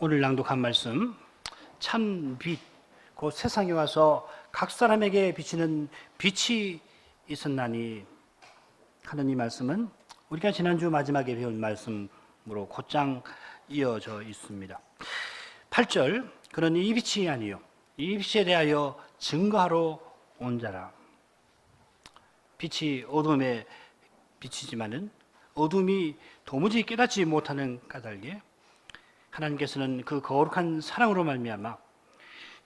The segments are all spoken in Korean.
오늘 낭독한 말씀, 참 빛, 곧 세상에 와서 각 사람에게 비치는 빛이 있었나니 하는 이 말씀은 우리가 지난주 마지막에 배운 말씀으로 곧장 이어져 있습니다. 8절, 그러니 이 빛이 아니요 이 빛에 대하여 증거하러 온 자라. 빛이 어둠에 비치지만은 어둠이 도무지 깨닫지 못하는 까닭에 하나님께서는 그 거룩한 사랑으로 말미암아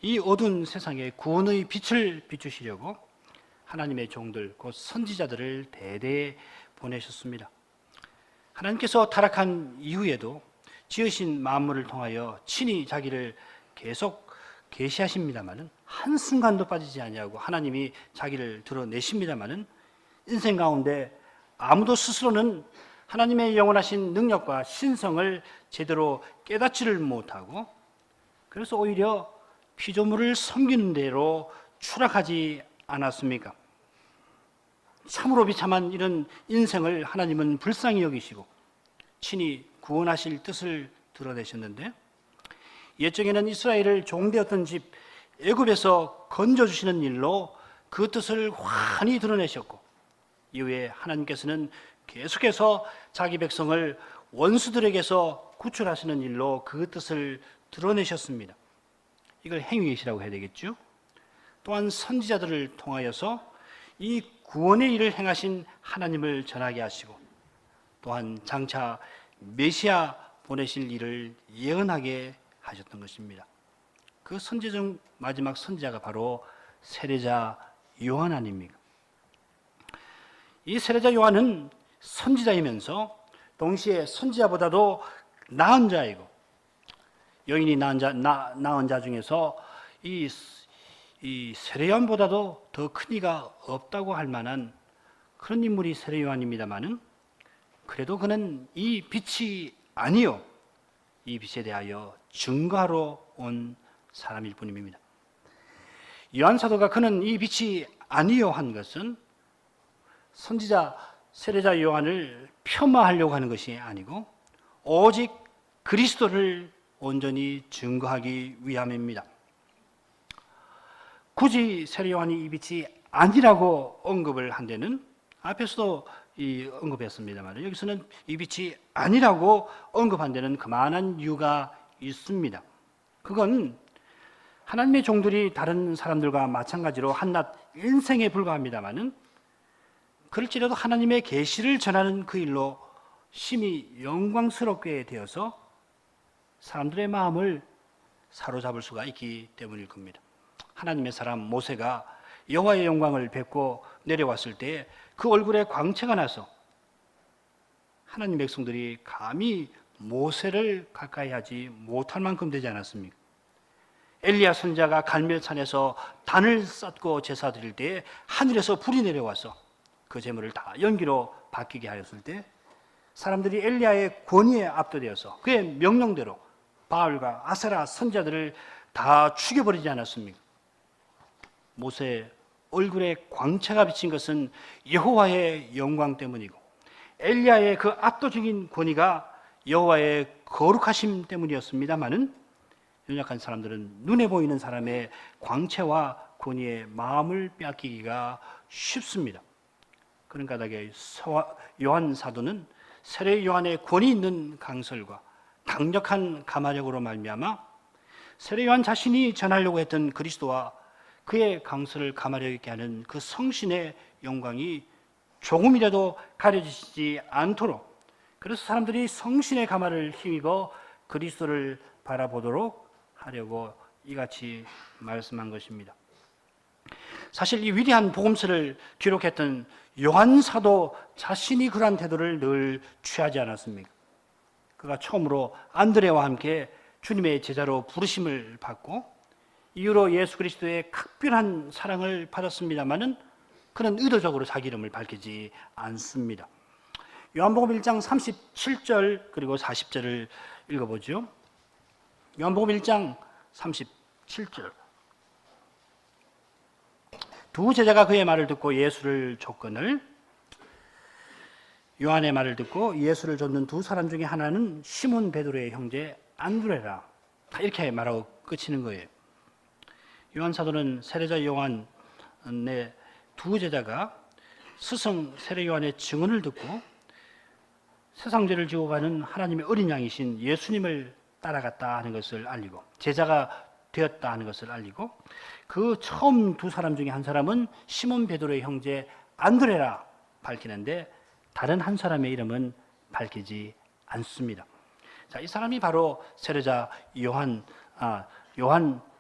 이 어두운 세상에 구원의 빛을 비추시려고 하나님의 종들 곧 선지자들을 대대에 보내셨습니다. 하나님께서 타락한 이후에도 지으신 만물을 통하여 친히 자기를 계속 계시하십니다마는 한순간도 빠지지 아니하고 하나님이 자기를 드러내십니다마는 인생 가운데 아무도 스스로는 하나님의 영원하신 능력과 신성을 제대로 깨닫지를 못하고 그래서 오히려 피조물을 섬기는 대로 추락하지 않았습니까? 참으로 비참한 이런 인생을 하나님은 불쌍히 여기시고 친히 구원하실 뜻을 드러내셨는데 옛적에는 이스라엘을 종되었던 집 애굽에서 건져주시는 일로 그 뜻을 환히 드러내셨고 이후에 하나님께서는 계속해서 자기 백성을 원수들에게서 구출하시는 일로 그 뜻을 드러내셨습니다. 이걸 행위이시라고 해야 되겠죠. 또한 선지자들을 통하여서 이 구원의 일을 행하신 하나님을 전하게 하시고 또한 장차 메시아 보내실 일을 예언하게 하셨던 것입니다. 그 선지 중 마지막 선지자가 바로 세례자 요한 아닙니까? 이 세례자 요한은 선지자이면서 동시에 선지자보다도 나은 자이고 여인이 낳은 자 중에서 이 세례 요한보다도 더 큰 이가 없다고 할 만한 그런 인물이 세례 요한입니다마는 그래도 그는 이 빛이 아니요 이 빛에 대하여 증거하러 온 사람일 뿐입니다. 요한 사도가 그는 이 빛이 아니요 한 것은 선지자 세례자 요한을 폄하하려고 하는 것이 아니고 오직 그리스도를 온전히 증거하기 위함입니다. 굳이 세례 요한이 이 빛이 아니라고 언급을 한 데는 앞에서도 언급했습니다만 여기서는 이 빛이 아니라고 언급한 데는 그만한 이유가 있습니다. 그건 하나님의 종들이 다른 사람들과 마찬가지로 한낱 인생에 불과합니다마는 그럴지라도 하나님의 계시를 전하는 그 일로 심히 영광스럽게 되어서 사람들의 마음을 사로잡을 수가 있기 때문일 겁니다. 하나님의 사람 모세가 여호와의 영광을 뵙고 내려왔을 때 그 얼굴에 광채가 나서 하나님 백성들이 감히 모세를 가까이 하지 못할 만큼 되지 않았습니까? 엘리야 선지자가 갈멜산에서 단을 쌓고 제사 드릴 때 하늘에서 불이 내려와서 그 제물을 다 연기로 바뀌게 하였을 때 사람들이 엘리야의 권위에 압도되어서 그의 명령대로 바알과 아세라 선지자들을 다 죽여버리지 않았습니까? 모세 얼굴에 광채가 비친 것은 여호와의 영광 때문이고 엘리야의 그 압도적인 권위가 여호와의 거룩하심 때문이었습니다마는 연약한 사람들은 눈에 보이는 사람의 광채와 권위에 마음을 빼앗기기가 쉽습니다. 그런 까닭에 요한 사도는 세례 요한의 권위 있는 강설과 강력한 가마력으로 말미암아 세례 요한 자신이 전하려고 했던 그리스도와 그의 강설을 가마력 있게 하는 그 성신의 영광이 조금이라도 가려지지 않도록 그래서 사람들이 성신의 가마를 힘입어 그리스도를 바라보도록 하려고 이같이 말씀한 것입니다. 사실 이 위대한 복음서를 기록했던 요한 사도 자신이 그러한 태도를 늘 취하지 않았습니까? 그가 처음으로 안드레와 함께 주님의 제자로 부르심을 받고 이후로 예수 그리스도의 각별한 사랑을 받았습니다마는 그는 의도적으로 자기 이름을 밝히지 않습니다. 요한복음 1장 37절 그리고 40절을 읽어보죠. 요한복음 1장 37절. 두 제자가 그의 말을 듣고 예수를 줬거늘 요한의 말을 듣고 예수를 줬는 두 사람 중에 하나는 시몬 베드로의 형제 안드레라. 다 이렇게 말하고 끝이는 거예요. 요한 사도는 세례자 요한의 두 제자가 스승 세례 요한의 증언을 듣고 세상 죄를 지고 가는 하나님의 어린 양이신 예수님을 따라갔다 하는 것을 알리고 제자가 되었다 하는 것을 알리고 그 처음 두 사람 중에 한 사람은 시몬 베드로의 형제 안드레라 밝히는데 다른 한 사람의 이름은 밝히지 않습니다. 자, 이 사람이 바로 세례자 요한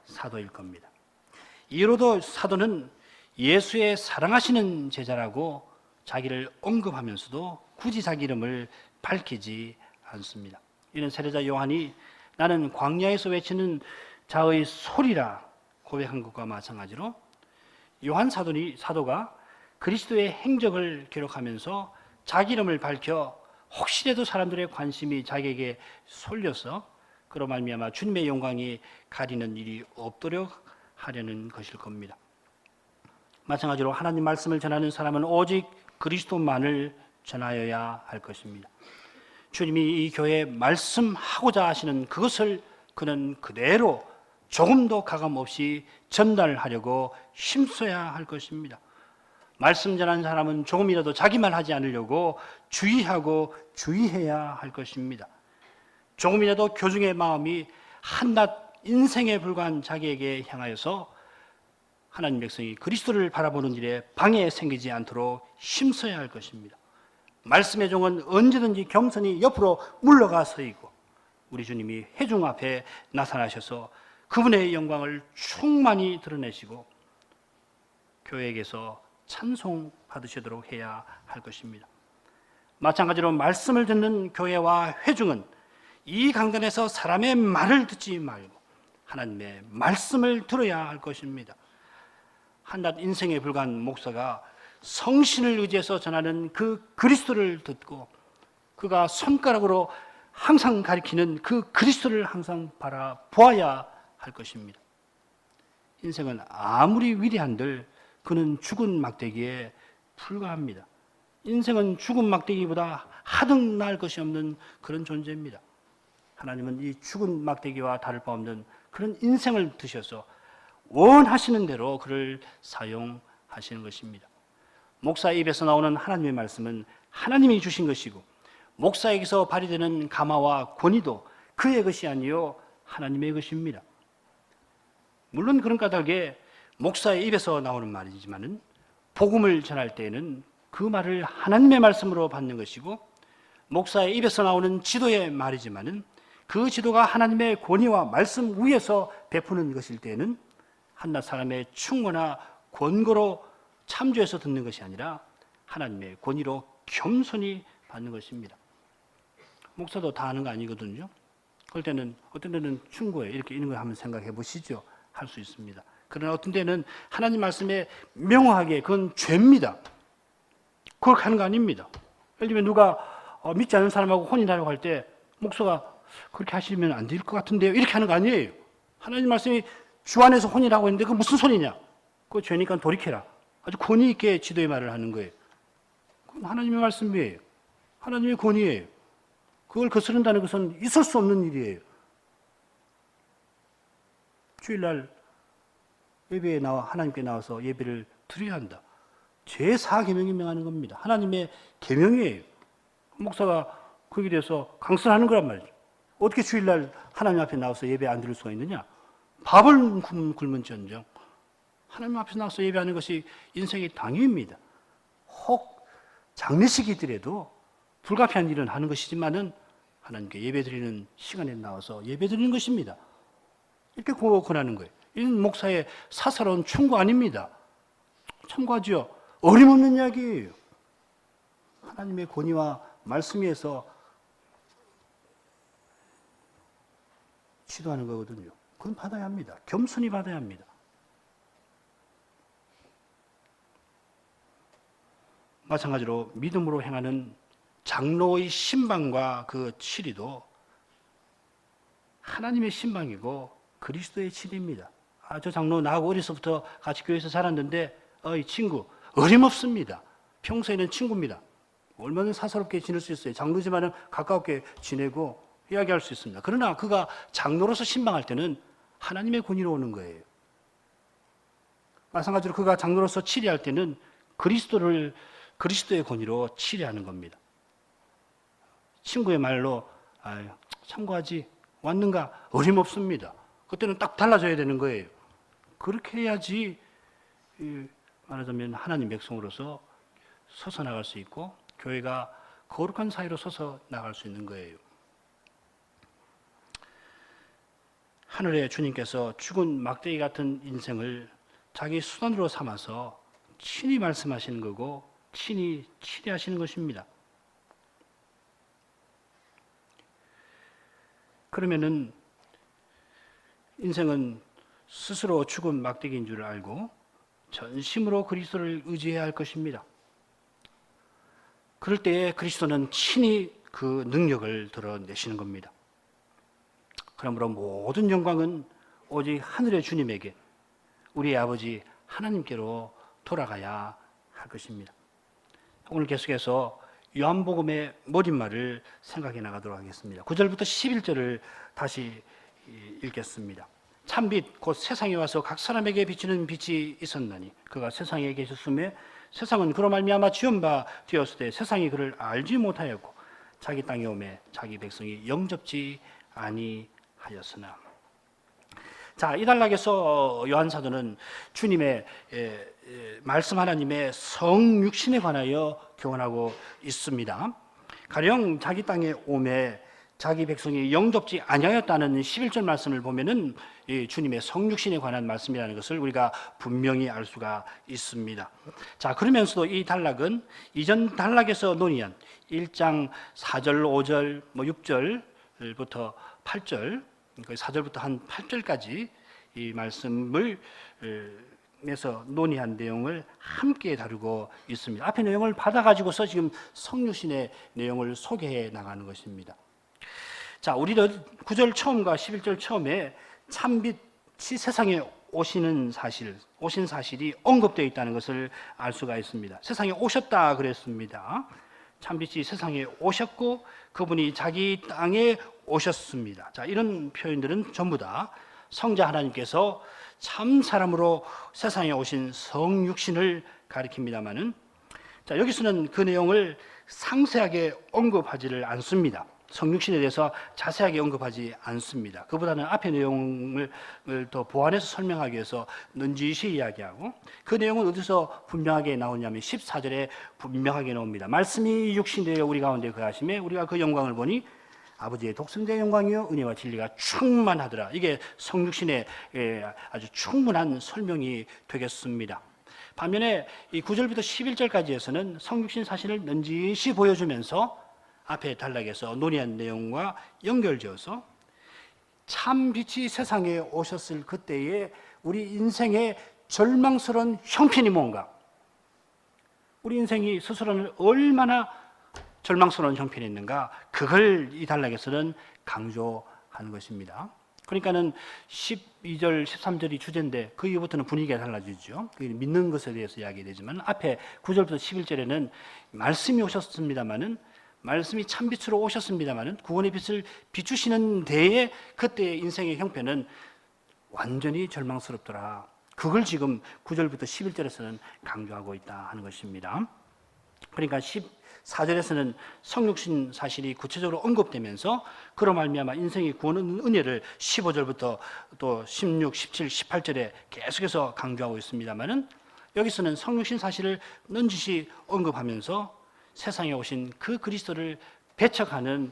사도일 겁니다. 이로도 사도는 예수의 사랑하시는 제자라고 자기를 언급하면서도 굳이 자기 이름을 밝히지 않습니다. 이는 세례자 요한이 나는 광야에서 외치는 자의 소리라 고백한 것과 마찬가지로 요한 사도가 그리스도의 행적을 기록하면서 자기 이름을 밝혀 혹시라도 사람들의 관심이 자기에게 쏠려서 그로 말미암아 주님의 영광이 가리는 일이 없도록 하려는 것일 겁니다. 마찬가지로 하나님 말씀을 전하는 사람은 오직 그리스도만을 전하여야 할 것입니다. 주님이 이 교회에 말씀하고자 하시는 그것을 그는 그대로 조금도 가감 없이 전달하려고 힘써야 할 것입니다. 말씀 전하는 사람은 조금이라도 자기만 하지 않으려고 주의하고 주의해야 할 것입니다. 조금이라도 교중의 마음이 한낱 인생에 불과한 자기에게 향하여서 하나님 백성이 그리스도를 바라보는 일에 방해 생기지 않도록 힘써야 할 것입니다. 말씀의 종은 언제든지 겸손히 옆으로 물러가 서이고 우리 주님이 회중 앞에 나타나셔서 그분의 영광을 충만히 드러내시고 교회에게서 찬송 받으시도록 해야 할 것입니다. 마찬가지로 말씀을 듣는 교회와 회중은 이 강단에서 사람의 말을 듣지 말고 하나님의 말씀을 들어야 할 것입니다. 한낱 인생에 불과한 목사가 성신을 의지해서 전하는 그 그리스도를 듣고 그가 손가락으로 항상 가리키는 그 그리스도를 항상 바라보아야 할 것입니다. 인생은 아무리 위대한들 그는 죽은 막대기에 불과합니다. 인생은 죽은 막대기보다 하등 나을 것이 없는 그런 존재입니다. 하나님은 이 죽은 막대기와 다를 바 없는 그런 인생을 드셔서 원하시는 대로 그를 사용하시는 것입니다. 목사의 입에서 나오는 하나님의 말씀은 하나님이 주신 것이고 목사에게서 발휘되는 감화와 권위도 그의 것이 아니요 하나님의 것입니다. 물론 그런 까닭에 목사의 입에서 나오는 말이지만은 복음을 전할 때에는 그 말을 하나님의 말씀으로 받는 것이고 목사의 입에서 나오는 지도의 말이지만은 그 지도가 하나님의 권위와 말씀 위에서 베푸는 것일 때에는 한낱 사람의 충고나 권고로 참조해서 듣는 것이 아니라 하나님의 권위로 겸손히 받는 것입니다. 목사도 다 하는 거 아니거든요. 그럴 때는 어떤 때는 충고에 이렇게 있는 걸 한번 생각해 보시죠. 할 수 있습니다. 그러나 어떤 때는 하나님 말씀에 명확하게 그건 죄입니다. 그렇게 하는 거 아닙니다. 예를 들면 누가 믿지 않는 사람하고 혼인하려고 할 때 목사가 그렇게 하시면 안 될 것 같은데요. 이렇게 하는 거 아니에요. 하나님 말씀이 주 안에서 혼인하고 있는데 그 무슨 소리냐. 그거 죄니까 돌이켜라. 아주 권위 있게 지도의 말을 하는 거예요. 그건 하나님의 말씀이에요. 하나님의 권위예요. 그걸 거스른다는 것은 있을 수 없는 일이에요. 주일날 예배에 나와 하나님께 나와서 예배를 드려야 한다. 제4계명이 명하는 겁니다. 하나님의 계명이에요. 목사가 거기에 대해서 강선하는 거란 말이죠. 어떻게 주일날 하나님 앞에 나와서 예배 안 드릴 수가 있느냐? 밥을 굶은지언정 하나님 앞에서 나와서 예배하는 것이 인생의 당위입니다. 혹 장례식이더라도 불가피한 일은 하는 것이지만은 하나님께 예배드리는 시간에 나와서 예배드리는 것입니다. 이렇게 권하는 거예요. 이는 목사의 사사로운 충고 아닙니다. 참고하지요. 어림없는 이야기예요. 하나님의 권위와 말씀 위에서 지도하는 거거든요. 그건 받아야 합니다. 겸손히 받아야 합니다. 마찬가지로 믿음으로 행하는 장로의 신방과 그 치리도 하나님의 신방이고 그리스도의 치리입니다. 저 장로 나하고 어려서부터 같이 교회에서 자랐는데 이 친구 어림없습니다. 평소에는 친구입니다. 얼마나 사사롭게 지낼 수 있어요. 장로지만은 가깝게 지내고 이야기할 수 있습니다. 그러나 그가 장로로서 신방할 때는 하나님의 권위로 오는 거예요. 마찬가지로 그가 장로로서 치리할 때는 그리스도의 권위로 치리하는 겁니다. 친구의 말로 참고하지 왔는가 어림없습니다. 그때는 딱 달라져야 되는 거예요. 그렇게 해야지 말하자면 하나님 백성으로서 서서 나갈 수 있고 교회가 거룩한 사이로 서서 나갈 수 있는 거예요. 하늘의 주님께서 죽은 막대기 같은 인생을 자기 수단으로 삼아서 친히 말씀하시는 거고 친히 치리하시는 것입니다. 그러면은 인생은 스스로 죽은 막대기인 줄 알고 전심으로 그리스도를 의지해야 할 것입니다. 그럴 때에 그리스도는 친히 그 능력을 드러내시는 겁니다. 그러므로 모든 영광은 오직 하늘의 주님에게, 우리의 아버지 하나님께로 돌아가야 할 것입니다. 오늘 계속해서 요한복음의 머릿말을 생각해 나가도록 하겠습니다. 9절부터 11절을 다시 읽겠습니다. 참빛 곧 세상에 와서 각 사람에게 비치는 빛이 있었나니 그가 세상에 계셨음에 세상은 그로 말미암아 지은 바 되었을 때 세상이 그를 알지 못하였고 자기 땅에 오매 자기 백성이 영접지 아니하였으나. 자, 이 단락에서 요한 사도는 주님의 말씀 하나님의 성육신에 관하여 교훈하고 있습니다. 가령 자기 땅에 오매 자기 백성이 영접지 아니하였다는 11절 말씀을 보면은 주님의 성육신에 관한 말씀이라는 것을 우리가 분명히 알 수가 있습니다. 자, 그러면서도 이 단락은 이전 단락에서 논의한 1장 4절, 5절, 6절부터 8절, 4절부터 한 8절까지 이 말씀을 에서 논의한 내용을 함께 다루고 있습니다. 앞에 내용을 받아가지고서 지금 성육신의 내용을 소개해 나가는 것입니다. 자, 우리는 9절 처음과 11절 처음에 참빛이 세상에 오신 사실이 언급되어 있다는 것을 알 수가 있습니다. 세상에 오셨다 그랬습니다. 참빛이 세상에 오셨고 그분이 자기 땅에 오셨습니다. 자, 이런 표현들은 전부 다 성자 하나님께서 참 사람으로 세상에 오신 성육신을 가리킵니다마는, 자, 여기서는 그 내용을 상세하게 언급하지를 않습니다. 성육신에 대해서 자세하게 언급하지 않습니다. 그보다는 앞의 내용을 더 보완해서 설명하기 위해서 넌지시 이야기하고, 그 내용은 어디서 분명하게 나오냐면 14절에 분명하게 나옵니다. 말씀이 육신되어 우리 가운데 거하심에 우리가 그 영광을 보니 아버지의 독생자의 영광이요 은혜와 진리가 충만하더라. 이게 성육신의 아주 충분한 설명이 되겠습니다. 반면에 이 9절부터 11절까지에서는 성육신 사실을 넌지시 보여주면서 앞에 단락에서 논의한 내용과 연결지어서 참 빛이 세상에 오셨을 그때에 우리 인생의 절망스러운 형편이 뭔가, 우리 인생이 스스로는 얼마나 절망스러운 형편이 있는가, 그걸 이 단락에서는 강조하는 것입니다. 그러니까는 12절, 13절이 주제인데 그 이후부터는 분위기가 달라지죠. 믿는 것에 대해서 이야기되지만 앞에 9절부터 11절에는 말씀이 오셨습니다마는, 말씀이 참빛으로 오셨습니다마는 구원의 빛을 비추시는 데에 그때의 인생의 형편은 완전히 절망스럽더라. 그걸 지금 9절부터 11절에서는 강조하고 있다 하는 것입니다. 그러니까 14절에서는 성육신 사실이 구체적으로 언급되면서 그로 말미암아 인생이 구원의 은혜를 15절부터 또 16, 17, 18절에 계속해서 강조하고 있습니다만은, 여기서는 성육신 사실을 넌지시 언급하면서 세상에 오신 그 그리스도를 배척하는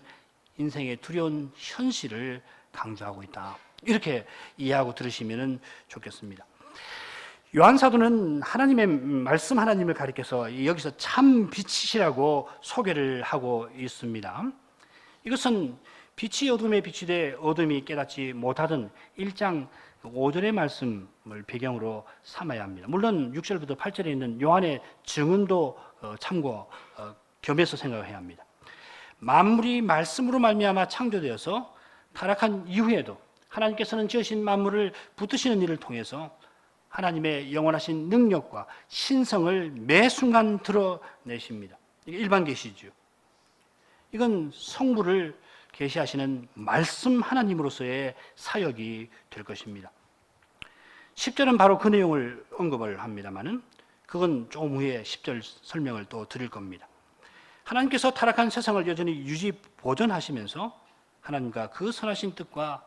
인생의 두려운 현실을 강조하고 있다. 이렇게 이해하고 들으시면 좋겠습니다. 요한 사도는 하나님의 말씀 하나님을 가리켜서 여기서 참 빛이시라고 소개를 하고 있습니다. 이것은 빛이 어둠에 비추되 어둠이 깨닫지 못하던 1장 5절의 말씀을 배경으로 삼아야 합니다. 물론 6절부터 8절에 있는 요한의 증언도 참고 겸해서 생각해야 합니다. 만물이 말씀으로 말미암아 창조되어서 타락한 이후에도 하나님께서는 지으신 만물을 붙드시는 일을 통해서 하나님의 영원하신 능력과 신성을 매 순간 드러내십니다. 이게 일반 계시죠. 이건 성부를 계시하시는 말씀 하나님으로서의 사역이 될 것입니다. 10절은 바로 그 내용을 언급을 합니다만은 그건 조금 후에 10절 설명을 또 드릴 겁니다. 하나님께서 타락한 세상을 여전히 유지 보존하시면서 하나님과 그 선하신 뜻과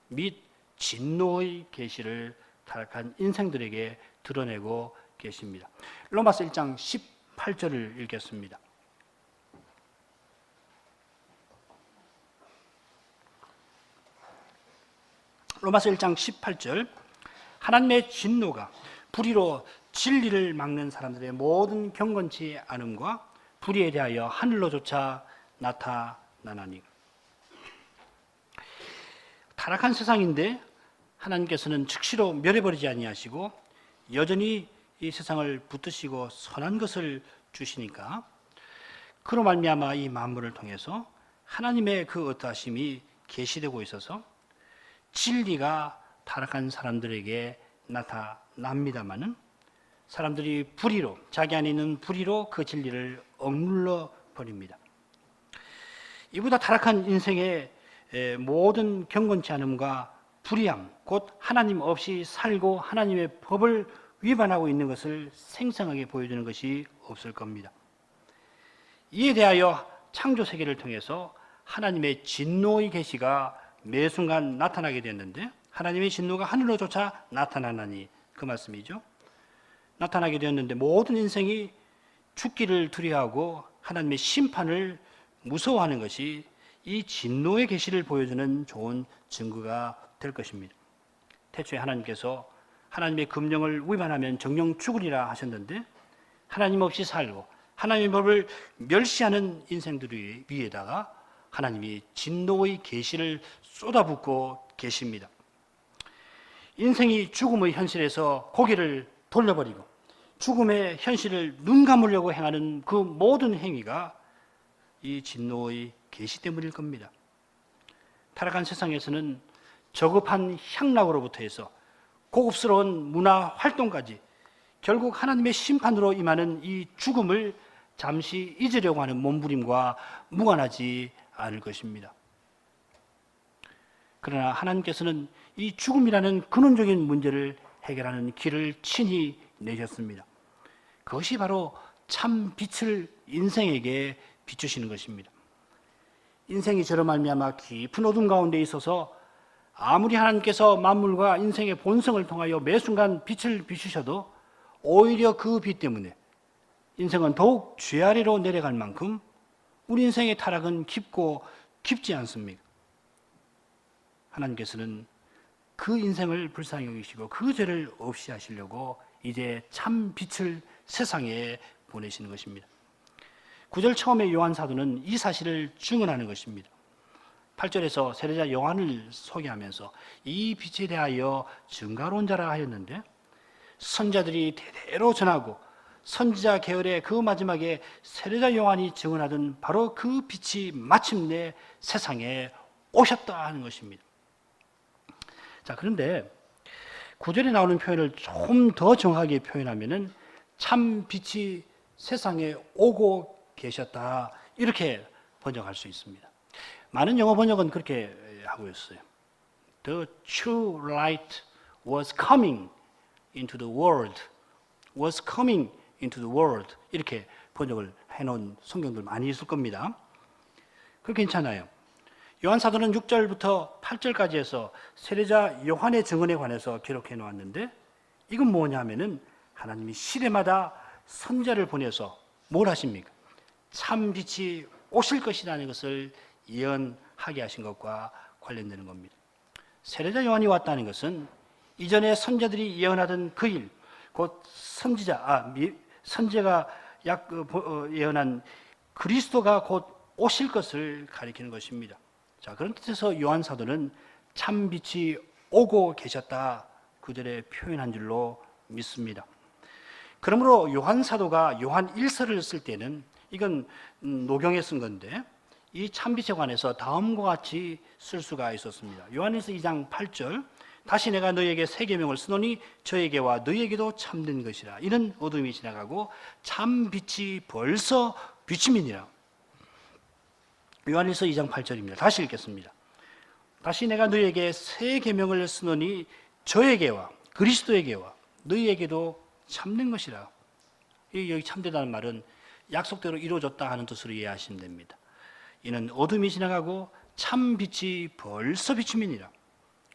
및 진노의 계시를 타락한 인생들에게 드러내고 계십니다. 로마서 1장 18절을 읽겠습니다. 로마서 1장 18절 하나님의 진노가 불의로 진리를 막는 사람들의 모든 경건치 않음과 불의에 대하여 하늘로조차 나타나나니. 타락한 세상인데 하나님께서는 즉시로 멸해버리지 아니하시고 여전히 이 세상을 붙드시고 선한 것을 주시니까 그로 말미암아 이 만물을 통해서 하나님의 그 어떠하심이 계시되고 있어서 진리가 타락한 사람들에게 나타납니다마는 사람들이 불의로 자기 안에 있는 불의로 그 진리를 억눌러 버립니다. 이보다 타락한 인생의 모든 경건치 않음과 불의함, 곧 하나님 없이 살고 하나님의 법을 위반하고 있는 것을 생생하게 보여주는 것이 없을 겁니다. 이에 대하여 창조 세계를 통해서 하나님의 진노의 계시가 매 순간 나타나게 됐는데 하나님의 진노가 하늘로조차 나타나나니 그 말씀이죠. 나타나게 되었는데 모든 인생이 죽기를 두려워하고 하나님의 심판을 무서워하는 것이 이 진노의 계시를 보여주는 좋은 증거가 될 것입니다. 태초에 하나님께서 하나님의 금령을 위반하면 정령 죽으리라 하셨는데 하나님 없이 살고 하나님의 법을 멸시하는 인생들 위에다가 하나님이 진노의 계시를 쏟아붓고 계십니다. 인생이 죽음의 현실에서 고개를 돌려버리고 죽음의 현실을 눈 감으려고 행하는 그 모든 행위가 이 진노의 계시 때문일 겁니다. 타락한 세상에서는 저급한 향락으로부터 해서 고급스러운 문화 활동까지 결국 하나님의 심판으로 임하는 이 죽음을 잠시 잊으려고 하는 몸부림과 무관하지 않을 것입니다. 그러나 하나님께서는 이 죽음이라는 근원적인 문제를 해결하는 길을 친히 내셨습니다. 그것이 바로 참 빛을 인생에게 비추시는 것입니다. 인생이 저로 말미암아 깊은 어둠 가운데 있어서 아무리 하나님께서 만물과 인생의 본성을 통하여 매 순간 빛을 비추셔도 오히려 그 빛 때문에 인생은 더욱 죄 아래로 내려갈 만큼 우리 인생의 타락은 깊고 깊지 않습니까? 하나님께서는 그 인생을 불쌍히 여기시고 그 죄를 없이 하시려고 이제 참 빛을 세상에 보내시는 것입니다. 9절 처음에 요한 사도는 이 사실을 증언하는 것입니다. 8절에서 세례자 요한을 소개하면서 이 빛에 대하여 증가로운 자라 하였는데 선자들이 대대로 전하고 선지자 계열의 그 마지막에 세례자 요한이 증언하던 바로 그 빛이 마침내 세상에 오셨다 하는 것입니다. 자, 그런데 9절에 나오는 표현을 좀 더 정확하게 표현하면은 참 빛이 세상에 오고 계셨다 이렇게 번역할 수 있습니다. 많은 영어 번역은 그렇게 하고 있어요. The true light was coming into the world. was coming into the world. 이렇게 번역을 해놓은 성경들 많이 있을 겁니다. 그거 괜찮아요. 요한 사도는 6절부터 8절까지 해서 세례자 요한의 증언에 관해서 기록해 놓았는데 이건 뭐냐 하면은 하나님이 시대마다 선자를 보내서 뭘 하십니까? 참 빛이 오실 것이라는 것을 예언하게 하신 것과 관련되는 겁니다. 세례자 요한이 왔다는 것은 이전에 선자들이 예언하던 그 일, 곧 선제가 예언한 그리스도가 곧 오실 것을 가리키는 것입니다. 자, 그런 뜻에서 요한 사도는 참 빛이 오고 계셨다 구절에 표현한 줄로 믿습니다. 그러므로 요한 사도가 요한 1서를 쓸 때는 이건 노경에 쓴 건데 이 참빛에 관해서 다음과 같이 쓸 수가 있었습니다. 요한일서 2장 8절 다시 내가 너희에게 새 계명을 쓰노니 저에게와 너희에게도 참된 것이라. 이는 어둠이 지나가고 참 빛이 벌써 비침이니라. 요한일서 2장 8절입니다. 다시 읽겠습니다. 다시 내가 너희에게 새 계명을 쓰노니 저에게와 그리스도에게와 너희에게도 참된 것이라. 여기 참되다는 말은 약속대로 이루어졌다 하는 뜻으로 이해하시면 됩니다. 이는 어둠이 지나가고 참 빛이 벌써 비춤이니라.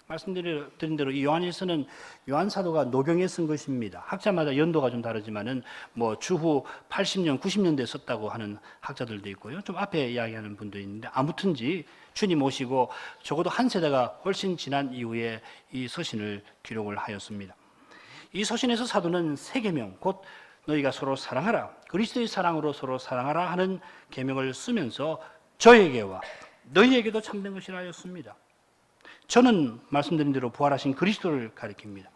말씀드린 대로 이 요한일서는 요한 사도가 노병에 쓴 것입니다. 학자마다 연도가 좀 다르지만은 뭐 주후 80년, 90년대에 썼다고 하는 학자들도 있고요. 좀 앞에 이야기하는 분도 있는데 아무튼지 주님 오시고 적어도 한 세대가 훨씬 지난 이후에 이 서신을 기록을 하였습니다. 이 서신에서 사도는 새 계명, 곧 너희가 서로 사랑하라, 그리스도의 사랑으로 서로 사랑하라 하는 계명을 쓰면서 저에게와 너희에게도 참된 것이라 하였습니다. 저는 말씀드린 대로 부활하신 그리스도를 가리킵니다.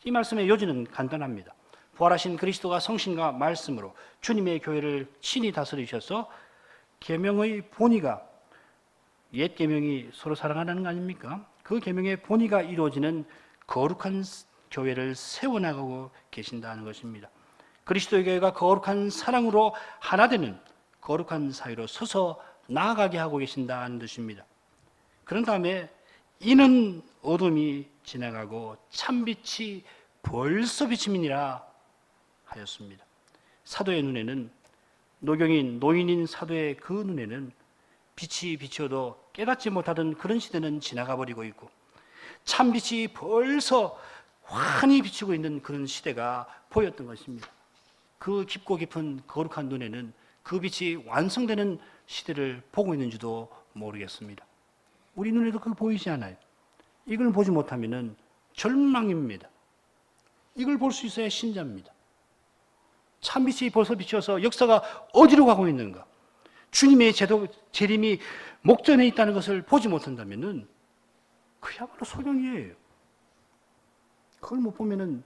이 말씀의 요지는 간단합니다. 부활하신 그리스도가 성신과 말씀으로 주님의 교회를 친히 다스리셔서 계명의 본의가, 옛 계명이 서로 사랑하라는 거 아닙니까? 그 계명의 본의가 이루어지는 거룩한 교회를 세워나가고 계신다는 것입니다. 그리스도의 교회가 거룩한 사랑으로 하나 되는 거룩한 사이로 서서 나아가게 하고 계신다는 뜻입니다. 그런 다음에 이는 어둠이 지나가고 참빛이 벌써 비침이니라 하였습니다. 사도의 눈에는, 노인인 사도의 그 눈에는 빛이 비춰도 깨닫지 못하던 그런 시대는 지나가 버리고 있고 참빛이 벌써 환히 비추고 있는 그런 시대가 보였던 것입니다. 그 깊고 깊은 거룩한 눈에는 그 빛이 완성되는 시대를 보고 있는지도 모르겠습니다. 우리 눈에도 그거 보이지 않아요. 이걸 보지 못하면 절망입니다. 이걸 볼 수 있어야 신자입니다. 참빛이 벌써 비춰서 역사가 어디로 가고 있는가? 주님의 재림이 목전에 있다는 것을 보지 못한다면 그야말로 소경이에요. 그걸 못 보면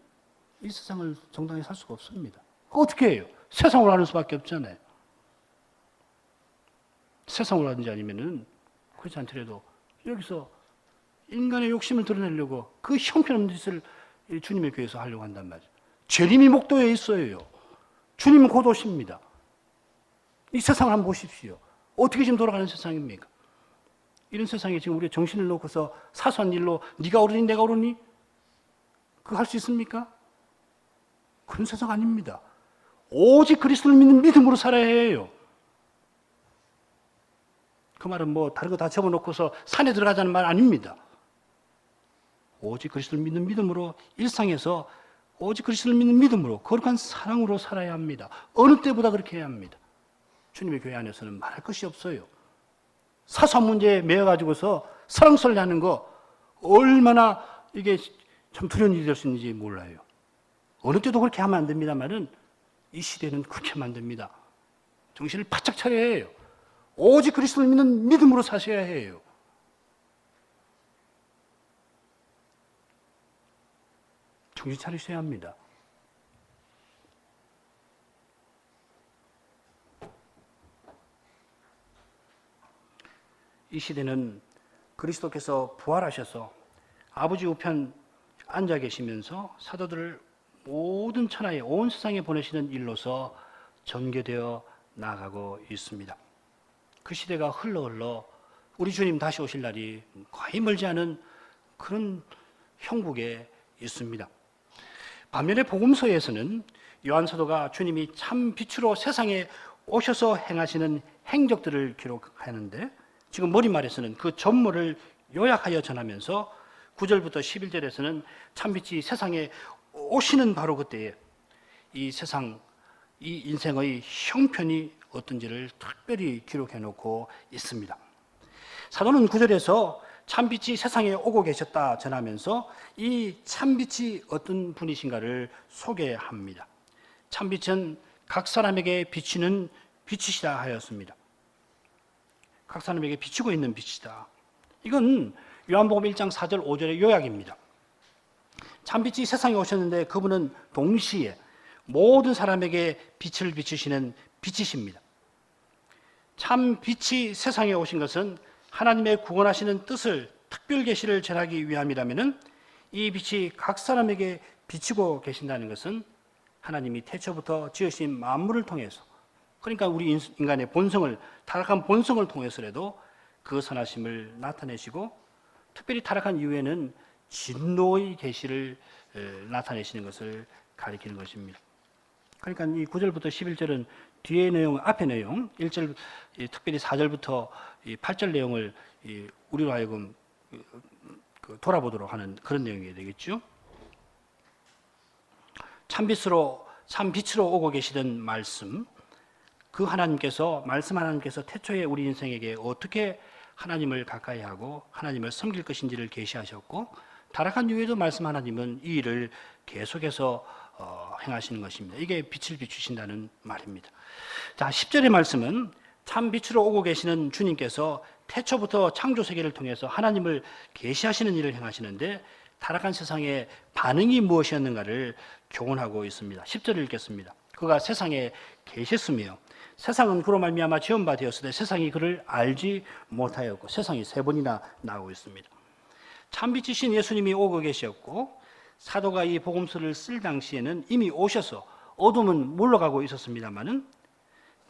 이 세상을 정당히 살 수가 없습니다. 어떻게 해요? 세상으로 하는 수밖에 없잖아요. 세상으로 하든지 아니면은 그렇지 않더라도 여기서 인간의 욕심을 드러내려고 그 형편없는 짓을 주님의 교회에서 하려고 한단 말이에요. 재림이 목도에 있어요. 주님은 곧 오십니다. 이 세상을 한번 보십시오. 어떻게 지금 돌아가는 세상입니까? 이런 세상에 지금 우리 정신을 놓고서 사소한 일로 네가 옳으니 내가 옳으니 그거 할 수 있습니까? 그런 세상 아닙니다. 오직 그리스도를 믿는 믿음으로 살아야 해요. 그 말은 뭐 다른 거 다 접어놓고서 산에 들어가자는 말 아닙니다. 오직 그리스도를 믿는 믿음으로 일상에서 오직 그리스도를 믿는 믿음으로 거룩한 사랑으로 살아야 합니다. 어느 때보다 그렇게 해야 합니다. 주님의 교회 안에서는 말할 것이 없어요. 사소한 문제에 매여가지고서 설렁설레 하는 거 얼마나 이게 참 두려운 일이 될 수 있는지 몰라요. 어느 때도 그렇게 하면 안 됩니다만은 이 시대는 그렇게 하면 안 됩니다. 정신을 바짝 차려야 해요. 오직 그리스도를 믿는 믿음으로 사셔야 해요. 정신 차리셔야 합니다. 이 시대는 그리스도께서 부활하셔서 아버지 우편 앉아 계시면서 사도들을 모든 천하에 온 세상에 보내시는 일로서 전개되어 나가고 있습니다. 그 시대가 흘러 우리 주님 다시 오실 날이 거의 멀지 않은 그런 형국에 있습니다. 반면에 복음서에서는 요한 사도가 주님이 참 빛으로 세상에 오셔서 행하시는 행적들을 기록하는데 지금 머릿말에서는 그 전모를 요약하여 전하면서 9절부터 11절에서는 참빛이 세상에 오시는 바로 그때에 이 세상, 이 인생의 형편이 어떤지를 특별히 기록해 놓고 있습니다. 사도는 9절에서 참빛이 세상에 오고 계셨다 전하면서 이 참빛이 어떤 분이신가를 소개합니다. 참빛은 각 사람에게 비치는 빛이시다 하였습니다. 각 사람에게 비치고 있는 빛이다. 이건 요한복음 1장 4절 5절의 요약입니다. 참빛이 세상에 오셨는데 그분은 동시에 모든 사람에게 빛을 비추시는 빛이십니다. 참 빛이 세상에 오신 것은 하나님의 구원하시는 뜻을 특별 계시를 전하기 위함이라면 이 빛이 각 사람에게 비치고 계신다는 것은 하나님이 태초부터 지으신 만물을 통해서 그러니까 우리 인간의 본성을, 타락한 본성을 통해서라도 그 선하심을 나타내시고, 특별히 타락한 이후에는 진노의 계시를 나타내시는 것을 가리키는 것입니다. 그러니까 이 9절부터 11절은 뒤의 내용, 앞의 내용, 1절, 특별히 4절부터 8절 내용을 우리로 하여금 돌아보도록 하는 그런 내용이 되겠죠. 참빛으로 오고 계시던 말씀, 그 하나님께서, 말씀 하나님께서 태초에 우리 인생에게 어떻게 하나님을 가까이 하고 하나님을 섬길 것인지를 계시하셨고, 타락한 이후에도 말씀 하나님은 이 일을 계속해서 행하시는 것입니다. 이게 빛을 비추신다는 말입니다. 자, 10절의 말씀은 참 빛으로 오고 계시는 주님께서 태초부터 창조 세계를 통해서 하나님을 계시하시는 일을 행하시는데, 타락한 세상의 반응이 무엇이었는가를 교훈하고 있습니다. 10절을 읽겠습니다. 그가 세상에 계셨으며 세상은 그로 말미암아 지은 바 되었으되 세상이 그를 알지 못하였고, 세상이 세 번이나 나오고 있습니다. 참빛이신 예수님이 오고 계셨고, 사도가 이 복음서를 쓸 당시에는 이미 오셔서 어둠은 물러가고 있었습니다마는,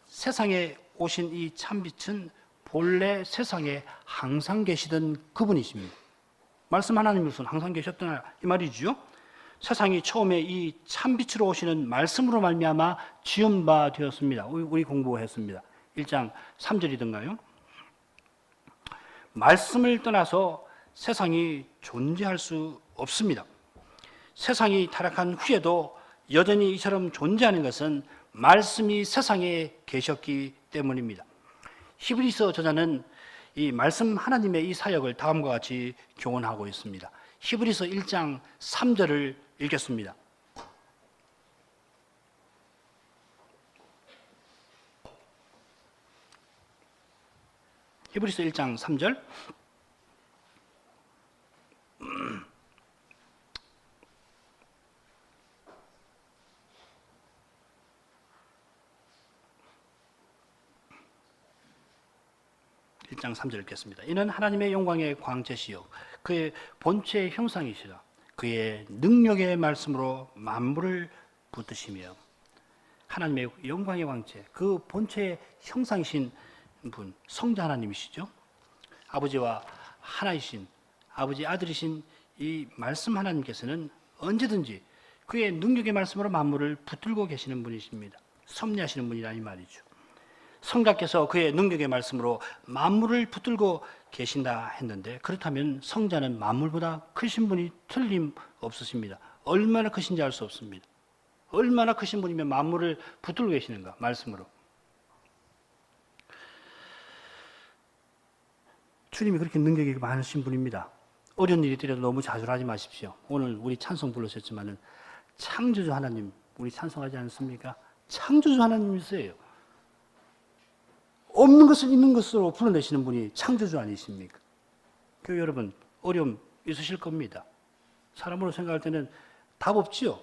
세상에 오신 이 참빛은 본래 세상에 항상 계시던 그분이십니다. 말씀 하나님으로서 항상 계셨다 이 말이죠. 세상이 처음에 이 참빛으로 오시는 말씀으로 말미암아 지은 바 되었습니다. 우리 공부했습니다. 1장 3절이던가요? 말씀을 떠나서 세상이 존재할 수 없습니다. 세상이 타락한 후에도 여전히 이처럼 존재하는 것은 말씀이 세상에 계셨기 때문입니다. 히브리서 저자는 이 말씀 하나님의 이 사역을 다음과 같이 교훈하고 있습니다. 히브리서 1장 3절을 읽겠습니다. 히브리서 1장 3절. 장 3절 읽겠습니다. 이는 하나님의 영광의 광채시요 그의 본체의 형상이시라. 그의 능력의 말씀으로 만물을 붙드시며. 하나님의 영광의 광채, 그 본체의 형상이신 분, 성자 하나님이시죠. 아버지와 하나이신, 아버지 아들이신 이 말씀 하나님께서는 언제든지 그의 능력의 말씀으로 만물을 붙들고 계시는 분이십니다. 섭리하시는 분이라 이 말이죠. 성자께서 그의 능력의 말씀으로 만물을 붙들고 계신다 했는데, 그렇다면 성자는 만물보다 크신 분이 틀림없으십니다. 얼마나 크신지 알 수 없습니다. 얼마나 크신 분이면 만물을 붙들고 계시는가, 말씀으로. 주님이 그렇게 능력이 많으신 분입니다. 어려운 일이 있더라도 너무 좌절하지 마십시오. 오늘 우리 찬송 불러셨지만은 창조주 하나님 우리 찬송하지 않습니까? 창조주 하나님이세요. 없는 것을 있는 것으로 불어내시는 분이 창조주 아니십니까? 교회 여러분, 어려움 있으실 겁니다. 사람으로 생각할 때는 답 없지요.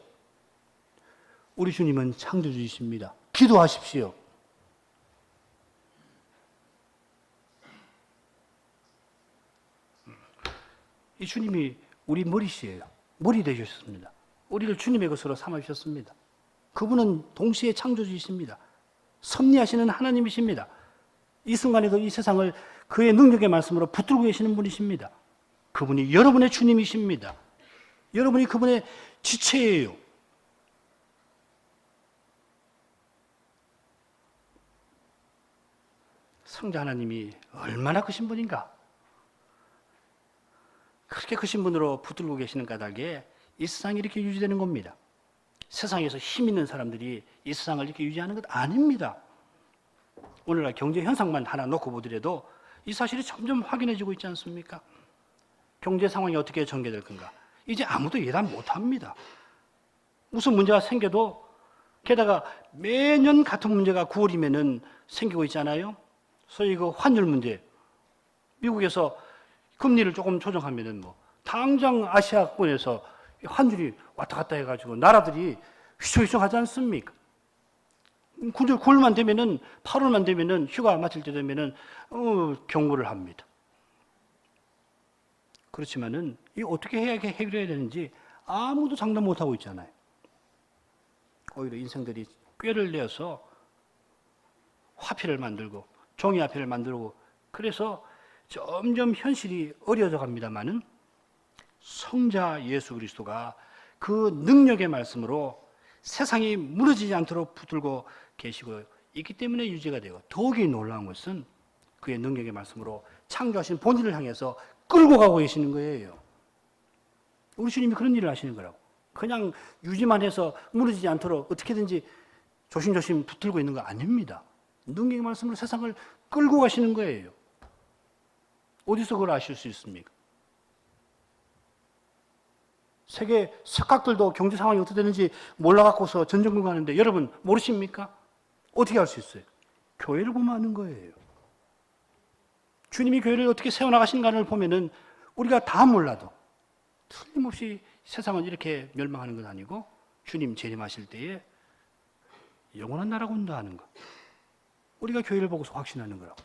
우리 주님은 창조주이십니다. 기도하십시오. 이 주님이 우리 머리시에요. 머리 되셨습니다. 우리를 주님의 것으로 삼아주셨습니다. 그분은 동시에 창조주이십니다. 섭리하시는 하나님이십니다. 이 순간에도 이 세상을 그의 능력의 말씀으로 붙들고 계시는 분이십니다. 그분이 여러분의 주님이십니다. 여러분이 그분의 지체예요. 성자 하나님이 얼마나 크신 분인가? 그렇게 크신 분으로 붙들고 계시는 까닭에 이 세상이 이렇게 유지되는 겁니다. 세상에서 힘 있는 사람들이 이 세상을 이렇게 유지하는 것 아닙니다. 오늘날 경제 현상만 하나 놓고 보더라도 이 사실이 점점 확인해지고 있지 않습니까? 경제 상황이 어떻게 전개될 건가? 이제 아무도 예단 못합니다. 무슨 문제가 생겨도, 게다가 매년 같은 문제가 9월이면은 생기고 있잖아요. 소위 그 환율 문제. 미국에서 금리를 조금 조정하면은 당장 아시아권에서 환율이 왔다 갔다 해가지고 나라들이 휘청휘청하지 않습니까? 9월만 되면은, 8월만 되면은, 휴가 마칠 때 되면은 경고를 합니다. 그렇지만은 이 어떻게 해결해야 되는지 아무도 장담 못 하고 있잖아요. 오히려 인생들이 꾀를 내어서 화폐를 만들고 종이화폐를 만들고 그래서 점점 현실이 어려져 갑니다마는 성자 예수 그리스도가 그 능력의 말씀으로 세상이 무너지지 않도록 붙들고 계시고 있기 때문에 유지가 되고 더욱이 놀라운 것은 그의 능력의 말씀으로 창조하신 본인을 향해서 끌고 가고 계시는 거예요. 우리 주님이 그런 일을 하시는 거라고. 그냥 유지만 해서 무너지지 않도록 어떻게든지 조심조심 붙들고 있는 거 아닙니다. 능력의 말씀으로 세상을 끌고 가시는 거예요. 어디서 그걸 아실 수 있습니까? 세계 석학들도 경제 상황이 어떻게 되는지 몰라갖고서 전전긍긍 하는데 여러분 모르십니까? 어떻게 알 수 있어요? 교회를 보면 아는 거예요. 주님이 교회를 어떻게 세워나가신가를 보면은 우리가 다 몰라도 틀림없이 세상은 이렇게 멸망하는 건 아니고 주님 재림하실 때에 영원한 나라가 온다 하는 거. 우리가 교회를 보고서 확신하는 거라고.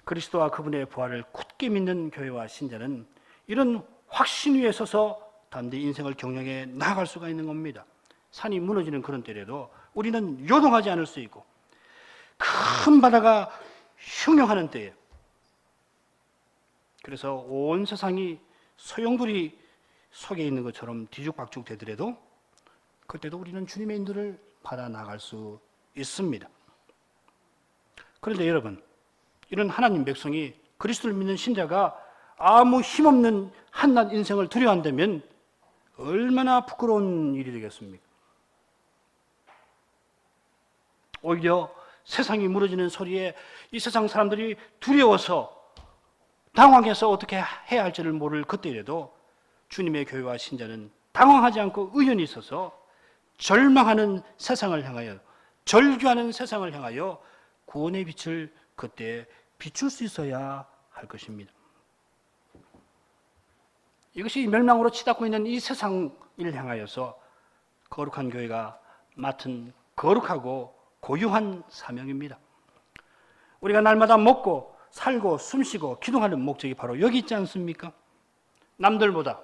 그리스도와 그분의 부활을 굳게 믿는 교회와 신자는 이런 확신 위에 서서 담대히 인생을 경영해 나아갈 수가 있는 겁니다. 산이 무너지는 그런 때라도 우리는 요동하지 않을 수 있고 큰 바다가 흉흉하는 때에 그래서 온 세상이 소용돌이 속에 있는 것처럼 뒤죽박죽 되더라도 그때도 우리는 주님의 인도를 받아 나갈 수 있습니다. 그런데 여러분, 이런 하나님 백성이 그리스도를 믿는 신자가 아무 힘없는 한낱 인생을 두려워한다면 얼마나 부끄러운 일이 되겠습니까? 오히려 세상이 무너지는 소리에 이 세상 사람들이 두려워서 당황해서 어떻게 해야 할지를 모를 그때라도 주님의 교회와 신자는 당황하지 않고 의연히 있어서 절망하는 세상을 향하여 절규하는 세상을 향하여 구원의 빛을 그때 비출 수 있어야 할 것입니다. 이것이 멸망으로 치닫고 있는 이 세상을 향하여서 거룩한 교회가 맡은 거룩하고 고유한 사명입니다. 우리가 날마다 먹고 살고 숨쉬고 기도하는 목적이 바로 여기 있지 않습니까? 남들보다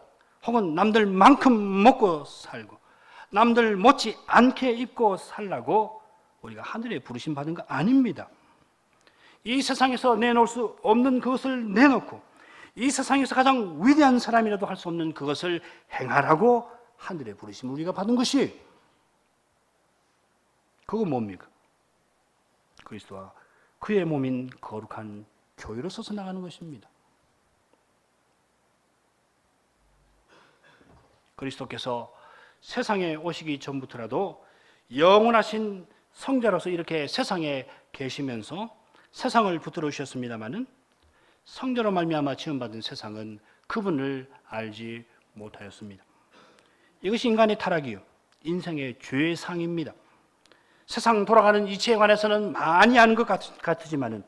혹은 남들만큼 먹고 살고 남들 못지 않게 입고 살라고 우리가 하늘에 부르심 받은 거 아닙니다. 이 세상에서 내놓을 수 없는 그것을 내놓고 이 세상에서 가장 위대한 사람이라도 할 수 없는 그것을 행하라고 하늘에 부르심을 우리가 받은 것이 그거 뭡니까? 그리스도와 그의 몸인 거룩한 교회로 서서 나가는 것입니다. 그리스도께서 세상에 오시기 전부터라도 영원하신 성자로서 이렇게 세상에 계시면서 세상을 붙들어 주셨습니다마는 성자로 말미암아 지음받은 세상은 그분을 알지 못하였습니다. 이것이 인간의 타락이요 인생의 죄상입니다. 세상 돌아가는 이치에 관해서는 많이 아는 것 같으지만은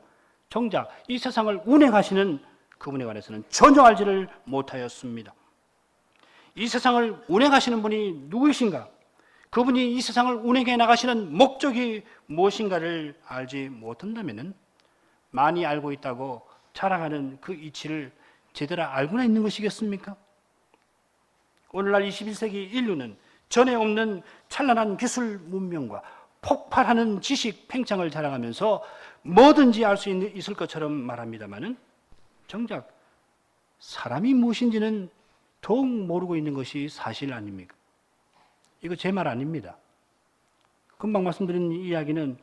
정작 이 세상을 운행하시는 그분에 관해서는 전혀 알지를 못하였습니다. 이 세상을 운행하시는 분이 누구이신가? 그분이 이 세상을 운행해 나가시는 목적이 무엇인가를 알지 못한다면은 많이 알고 있다고 자랑하는 그 이치를 제대로 알고나 있는 것이겠습니까? 오늘날 21세기 인류는 전에 없는 찬란한 기술 문명과 폭발하는 지식 팽창을 자랑하면서 뭐든지 알 수 있을 것처럼 말합니다마는 정작 사람이 무엇인지는 더욱 모르고 있는 것이 사실 아닙니까? 이거 제 말 아닙니다. 금방 말씀드린 이야기는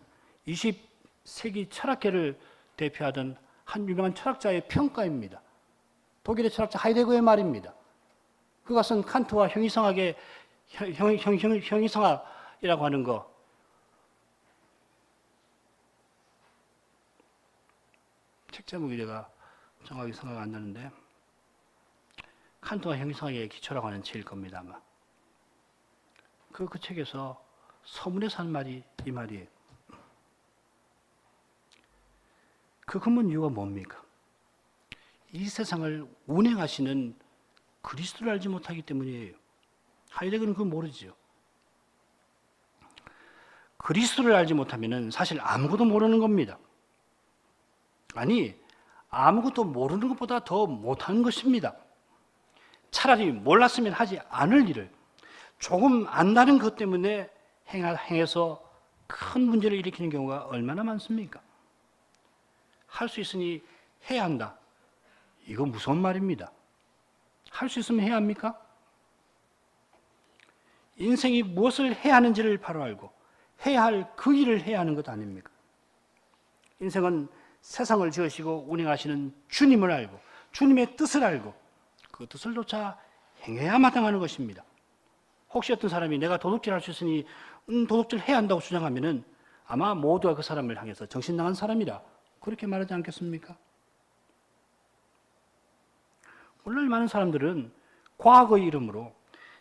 20세기 철학계를 대표하던 한 유명한 철학자의 평가입니다. 독일의 철학자 하이데거의 말입니다. 그것은 칸트와 형이성학의 형이성학이라고 하는 거. 책 제목이 제가 정확히 생각 안 나는데 칸트와 형이성학의 기초라고 하는 책일 겁니다 아마. 그 책에서 서문에서 한 말이 이 말이에요. 그 근본 이유가 뭡니까? 이 세상을 운행하시는 그리스도를 알지 못하기 때문이에요. 하이데거는 그걸 모르죠. 그리스도를 알지 못하면 사실 아무것도 모르는 겁니다. 아니, 아무것도 모르는 것보다 더 못하는 것입니다. 차라리 몰랐으면 하지 않을 일을 조금 안다는 것 때문에 행해서 큰 문제를 일으키는 경우가 얼마나 많습니까? 할 수 있으니 해야 한다. 이거 무서운 말입니다. 할 수 있으면 해야 합니까? 인생이 무엇을 해야 하는지를 바로 알고 해야 할 그 일을 해야 하는 것 아닙니까? 인생은 세상을 지으시고 운행하시는 주님을 알고 주님의 뜻을 알고 그 뜻을 쫓아 행해야 마땅하는 것입니다. 혹시 어떤 사람이 내가 도둑질 할 수 있으니 도둑질 해야 한다고 주장하면은 아마 모두가 그 사람을 향해서 정신 나간 사람이라 그렇게 말하지 않겠습니까? 오늘 많은 사람들은 과거의 이름으로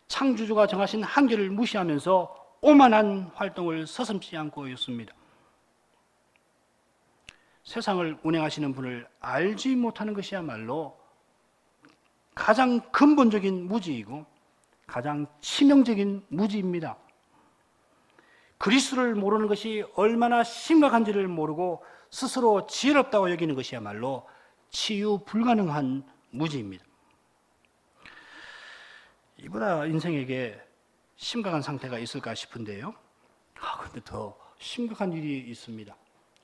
창조주가 정하신 한계를 무시하면서 오만한 활동을 서슴지 않고 있습니다. 세상을 운행하시는 분을 알지 못하는 것이야말로 가장 근본적인 무지이고 가장 치명적인 무지입니다. 그리스도를 모르는 것이 얼마나 심각한지를 모르고 스스로 지혜롭다고 여기는 것이야말로 치유 불가능한 무지입니다. 이보다 인생에게 심각한 상태가 있을까 싶은데요. 근데 더 심각한 일이 있습니다.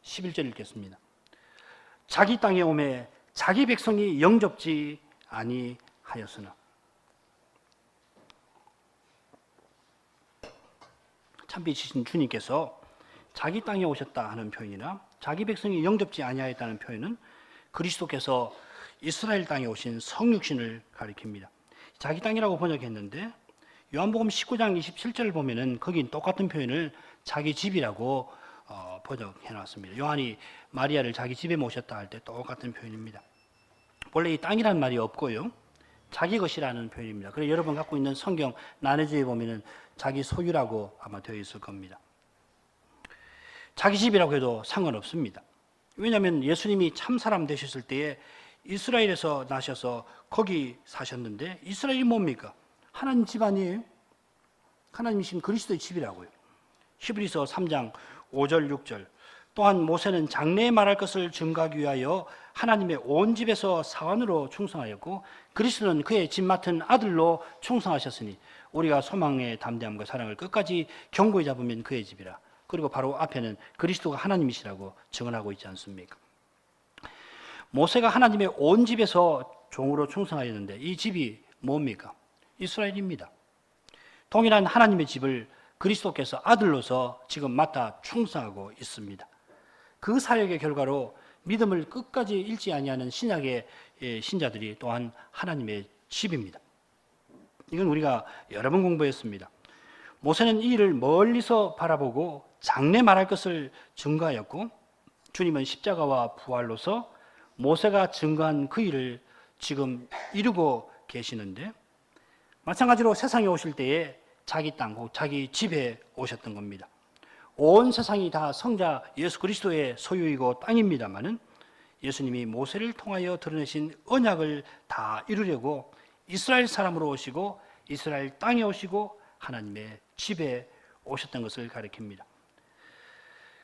11절 읽겠습니다. 자기 땅에 오매 자기 백성이 영접지 아니하였으나. 참빛이신 주님께서 자기 땅에 오셨다 하는 표현이나 자기 백성이 영접지 아니하였다는 표현은 그리스도께서 이스라엘 땅에 오신 성육신을 가리킵니다. 자기 땅이라고 번역했는데 요한복음 19장 27절을 보면은 거긴 똑같은 표현을 자기 집이라고 번역해 놨습니다. 요한이 마리아를 자기 집에 모셨다 할 때 똑같은 표현입니다. 원래 이 땅이라는 말이 없고요. 자기 것이라는 표현입니다. 그래서 여러분 갖고 있는 성경 난해주에 보면은 자기 소유라고 아마 되어 있을 겁니다. 자기 집이라고 해도 상관없습니다. 왜냐하면 예수님이 참사람 되셨을 때에 이스라엘에서 나셔서 거기 사셨는데 이스라엘이 뭡니까? 하나님 집 아니에요? 하나님이신 그리스도의 집이라고요. 히브리서 3장 5절 6절 또한 모세는 장래에 말할 것을 증거하기 위하여 하나님의 온 집에서 사원으로 충성하였고 그리스도는 그의 집 맡은 아들로 충성하셨으니 우리가 소망의 담대함과 사랑을 끝까지 견고히 잡으면 그의 집이라. 그리고 바로 앞에는 그리스도가 하나님이시라고 증언하고 있지 않습니까? 모세가 하나님의 온 집에서 종으로 충성하였는데 이 집이 뭡니까? 이스라엘입니다. 동일한 하나님의 집을 그리스도께서 아들로서 지금 맡아 충성하고 있습니다. 그 사역의 결과로 믿음을 끝까지 잃지 아니하는 신약의 신자들이 또한 하나님의 집입니다. 이건 우리가 여러 번 공부했습니다. 모세는 이 일을 멀리서 바라보고 장래 말할 것을 증거하였고 주님은 십자가와 부활로서 모세가 증거한 그 일을 지금 이루고 계시는데 마찬가지로 세상에 오실 때에 자기 땅, 곧 자기 집에 오셨던 겁니다. 온 세상이 다 성자 예수 그리스도의 소유이고 땅입니다마는 예수님이 모세를 통하여 드러내신 언약을 다 이루려고 이스라엘 사람으로 오시고 이스라엘 땅에 오시고 하나님의 집에 오셨던 것을 가리킵니다.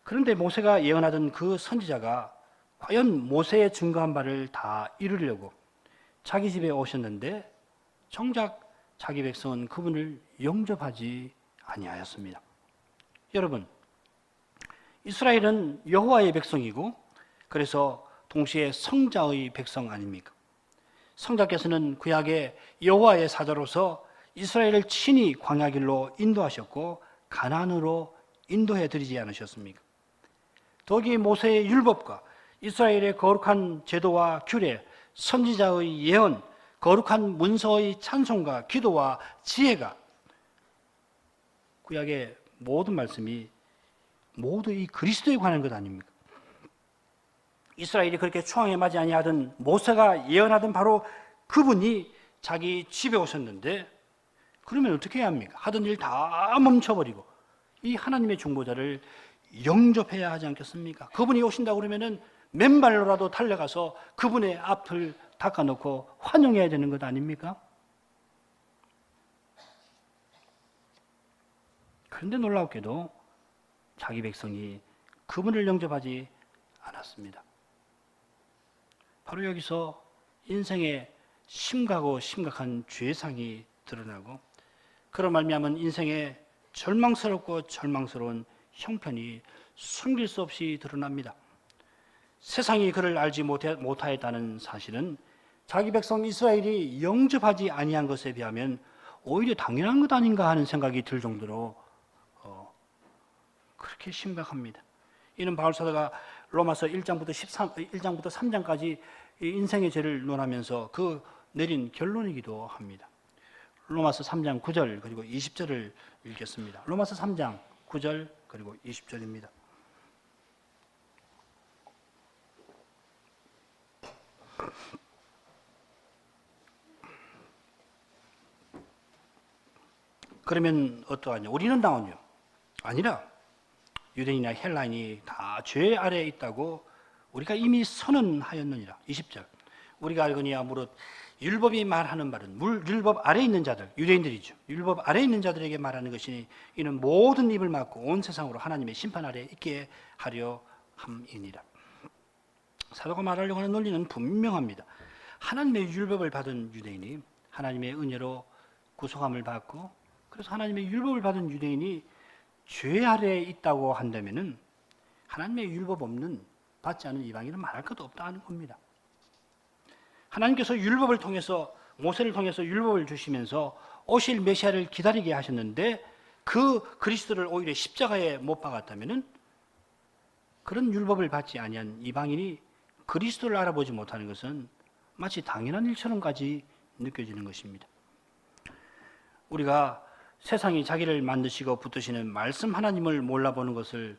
그런데 모세가 예언하던 그 선지자가 과연 모세의 증거한 바를 다 이루려고 자기 집에 오셨는데 정작 자기 백성은 그분을 영접하지 아니하였습니다. 여러분, 이스라엘은 여호와의 백성이고 그래서 동시에 성자의 백성 아닙니까? 성자께서는 구약의 여호와의 사자로서 이스라엘을 친히 광야길로 인도하셨고 가나안으로 인도해 드리지 않으셨습니까? 더욱이 모세의 율법과 이스라엘의 거룩한 제도와 규례, 선지자의 예언, 거룩한 문서의 찬송과 기도와 지혜가 구약의 모든 말씀이 모두 이 그리스도에 관한 것 아닙니까? 이스라엘이 그렇게 추앙에 맞지 아니하던 모세가 예언하던 바로 그분이 자기 집에 오셨는데 그러면 어떻게 해야 합니까? 하던 일 다 멈춰버리고 이 하나님의 중보자를 영접해야 하지 않겠습니까? 그분이 오신다고 그러면은 맨발로라도 달려가서 그분의 앞을 닦아놓고 환영해야 되는 것 아닙니까? 그런데 놀랍게도 자기 백성이 그분을 영접하지 않았습니다. 바로 여기서 인생의 심각하고 심각한 죄상이 드러나고 그런 말미암은 인생의 절망스럽고 절망스러운 형편이 숨길 수 없이 드러납니다. 세상이 그를 알지 못하였다는 사실은 자기 백성 이스라엘이 영접하지 아니한 것에 비하면 오히려 당연한 것 아닌가 하는 생각이 들 정도로 그렇게 심각합니다. 이는 바울 사도가 로마서 1장부터 3장까지 인생의 죄를 논하면서 그 내린 결론이기도 합니다. 로마서 3장 9절 그리고 20절을 읽겠습니다. 로마서 3장 9절 그리고 20절입니다. 그러면 어떠하냐? 우리는 나오냐? 아니라 유대인이나 헬라인이 다 죄 아래에 있다고 우리가 이미 선언하였느니라. 20절. 우리가 알거니와 무릇 율법이 말하는 말은 율법 아래에 있는 자들, 유대인들이죠. 율법 아래에 있는 자들에게 말하는 것이니 이는 모든 입을 막고 온 세상으로 하나님의 심판 아래에 있게 하려 함이니라. 사도가 말하려고 하는 논리는 분명합니다. 하나님의 율법을 받은 유대인이 하나님의 은혜로 구속함을 받고 그래서 하나님의 율법을 받은 유대인이 죄 아래에 있다고 한다면은 하나님의 율법 없는 받지 않은 이방인은 말할 것도 없다는 겁니다. 하나님께서 율법을 통해서 모세를 통해서 율법을 주시면서 오실 메시아를 기다리게 하셨는데 그 그리스도를 오히려 십자가에 못 박았다면은 그런 율법을 받지 아니한 이방인이 그리스도를 알아보지 못하는 것은 마치 당연한 일처럼까지 느껴지는 것입니다. 우리가 세상이 자기를 만드시고 붙드시는 말씀 하나님을 몰라보는 것을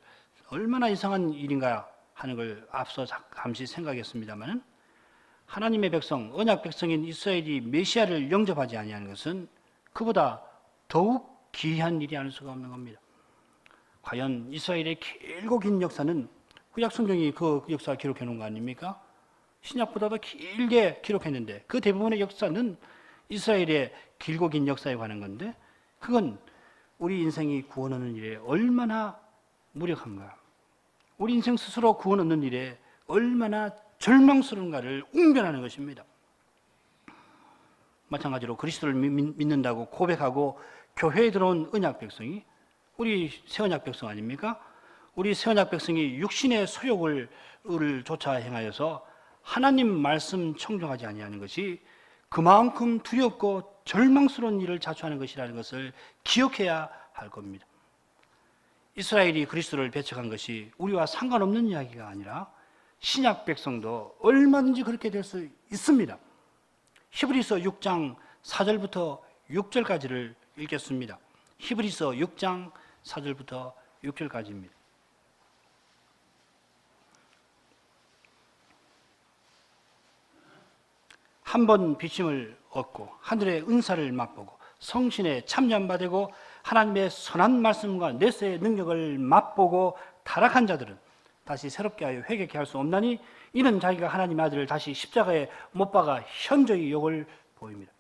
얼마나 이상한 일인가 하는 걸 앞서 잠시 생각했습니다만 하나님의 백성, 언약 백성인 이스라엘이 메시아를 영접하지 아니하는 것은 그보다 더욱 기이한 일이 아닐 수가 없는 겁니다. 과연 이스라엘의 길고 긴 역사는 구약 성경이 그 역사를 기록해 놓은 거 아닙니까? 신약보다도 길게 기록했는데 그 대부분의 역사는 이스라엘의 길고 긴 역사에 관한 건데 그건 우리 인생이 구원 얻는 일에 얼마나 무력한가, 우리 인생 스스로 구원 얻는 일에 얼마나 절망스러운가를 웅변하는 것입니다. 마찬가지로 그리스도를 믿는다고 고백하고 교회에 들어온 언약 백성이 우리 새 언약 백성 아닙니까? 우리 새 언약 백성이 육신의 소욕을 쫓아 행하여서 하나님 말씀 청종하지 아니하는 것이 그만큼 두렵고 절망스러운 일을 자초하는 것이라는 것을 기억해야 할 겁니다. 이스라엘이 그리스도를 배척한 것이 우리와 상관없는 이야기가 아니라 신약 백성도 얼마든지 그렇게 될 수 있습니다. 히브리서 6장 4절부터 6절까지를 읽겠습니다. 히브리서 6장 4절부터 6절까지입니다. 한 번 비침을 얻고 하늘의 은사를 맛보고 성신에 참여한 바 되고 하나님의 선한 말씀과 내세의 능력을 맛보고 타락한 자들은 다시 새롭게 하여 회개케 할 수 없나니 이는 자기가 하나님의 아들을 다시 십자가에 못 박아 현저히 욕을 보입니다.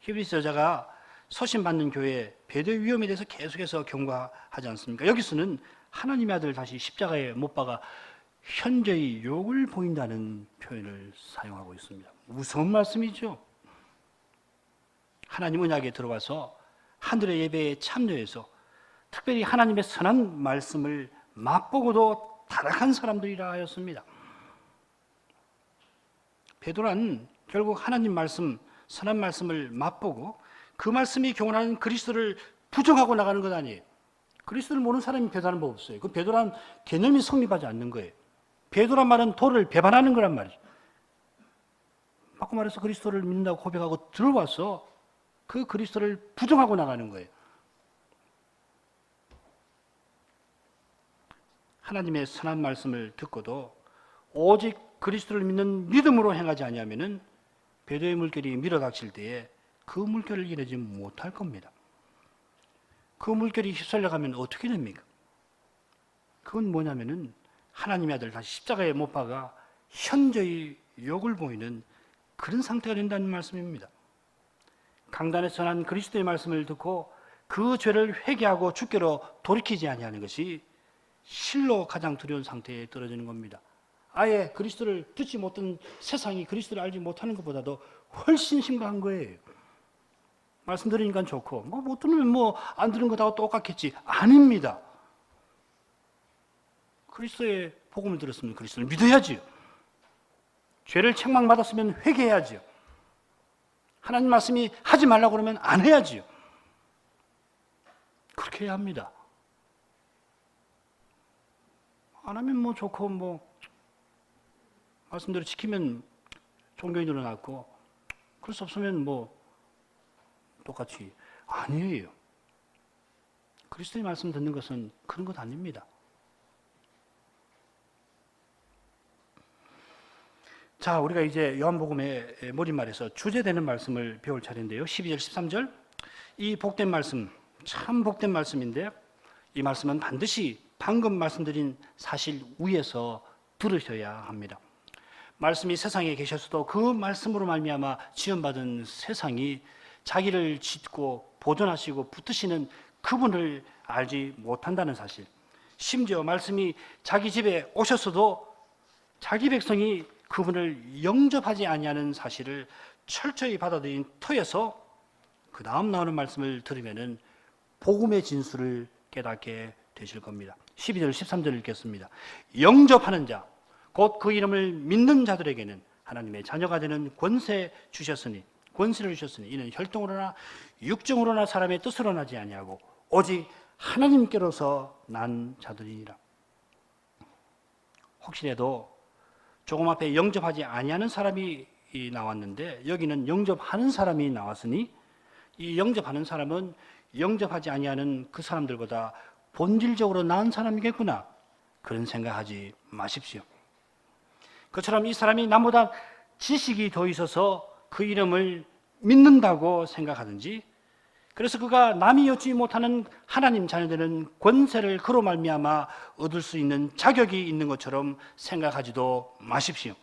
히브리서 여자가 소신받는 교회의 배대 위험에 대해서 계속해서 경고하지 않습니까? 여기서는 하나님의 아들을 다시 십자가에 못 박아 현저히 욕을 보인다는 표현을 사용하고 있습니다. 무서운 말씀이죠. 하나님 언약에 들어와서 하늘의 예배에 참여해서 특별히 하나님의 선한 말씀을 맛보고도 타락한 사람들이라 하였습니다. 베드로는 결국 하나님 말씀, 선한 말씀을 맛보고 그 말씀이 교훈하는 그리스도를 부정하고 나가는 것 아니에요. 그리스도를 모르는 사람이 베드로라는 법 없어요. 그 베드로라는 개념이 성립하지 않는 거예요. 베드로란 말은 도를 배반하는 거란 말이죠. 바꿔 말해서 그리스도를 믿는다고 고백하고 들어와서 그 그리스도를 부정하고 나가는 거예요. 하나님의 선한 말씀을 듣고도 오직 그리스도를 믿는 믿음으로 행하지 아니하면은 배도의 물결이 밀어닥칠 때에 그 물결을 이기지 못할 겁니다. 그 물결이 휩쓸려 가면 어떻게 됩니까? 그건 뭐냐면은 하나님의 아들 다시 십자가에 못 박아 현저히 욕을 보이는 그런 상태가 된다는 말씀입니다. 강단에 전한 그리스도의 말씀을 듣고 그 죄를 회개하고 주께로 돌이키지 아니하는 것이 실로 가장 두려운 상태에 떨어지는 겁니다. 아예 그리스도를 듣지 못한 세상이 그리스도를 알지 못하는 것보다도 훨씬 심각한 거예요. 말씀 들으니까 좋고 못 들으면 안 들은 것하고 똑같겠지. 아닙니다. 그리스도의 복음을 들었으면 그리스도를 믿어야지요. 죄를 책망받았으면 회개해야지요. 하나님 말씀이 하지 말라고 그러면 안 해야지요. 그렇게 해야 합니다. 안 하면 좋고 말씀대로 지키면 종교에 늘어났고 그럴 수 없으면 똑같이 아니에요. 그리스도의 말씀 듣는 것은 그런 것 아닙니다. 자, 우리가 이제 요한복음의 머릿말에서 주제되는 말씀을 배울 차례인데요. 12절, 13절. 이 복된 말씀, 참 복된 말씀인데 이 말씀은 반드시 방금 말씀드린 사실 위에서 들으셔야 합니다. 말씀이 세상에 계셔서도 그 말씀으로 말미암아 지원받은 세상이 자기를 짓고 보존하시고 붙드시는 그분을 알지 못한다는 사실. 심지어 말씀이 자기 집에 오셨어도 자기 백성이 그분을 영접하지 아니하는 사실을 철저히 받아들인 터에서 그 다음 나오는 말씀을 들으면은 복음의 진수를 깨닫게 되실 겁니다. 12절 13절 읽겠습니다. 영접하는 자 곧 그 이름을 믿는 자들에게는 하나님의 자녀가 되는 권세를 주셨으니 이는 혈통으로나 육정으로나 사람의 뜻으로 나지 아니하고 오직 하나님께로서 난 자들이니라. 혹시라도 조금 앞에 영접하지 아니하는 사람이 나왔는데 여기는 영접하는 사람이 나왔으니 이 영접하는 사람은 영접하지 아니하는 그 사람들보다 본질적으로 나은 사람이겠구나, 그런 생각하지 마십시오. 그처럼 이 사람이 남보다 지식이 더 있어서 그 이름을 믿는다고 생각하든지, 그래서 그가 남이 얻지 못하는 하나님 자녀되는 권세를 그로 말미암아 얻을 수 있는 자격이 있는 것처럼 생각하지도 마십시오.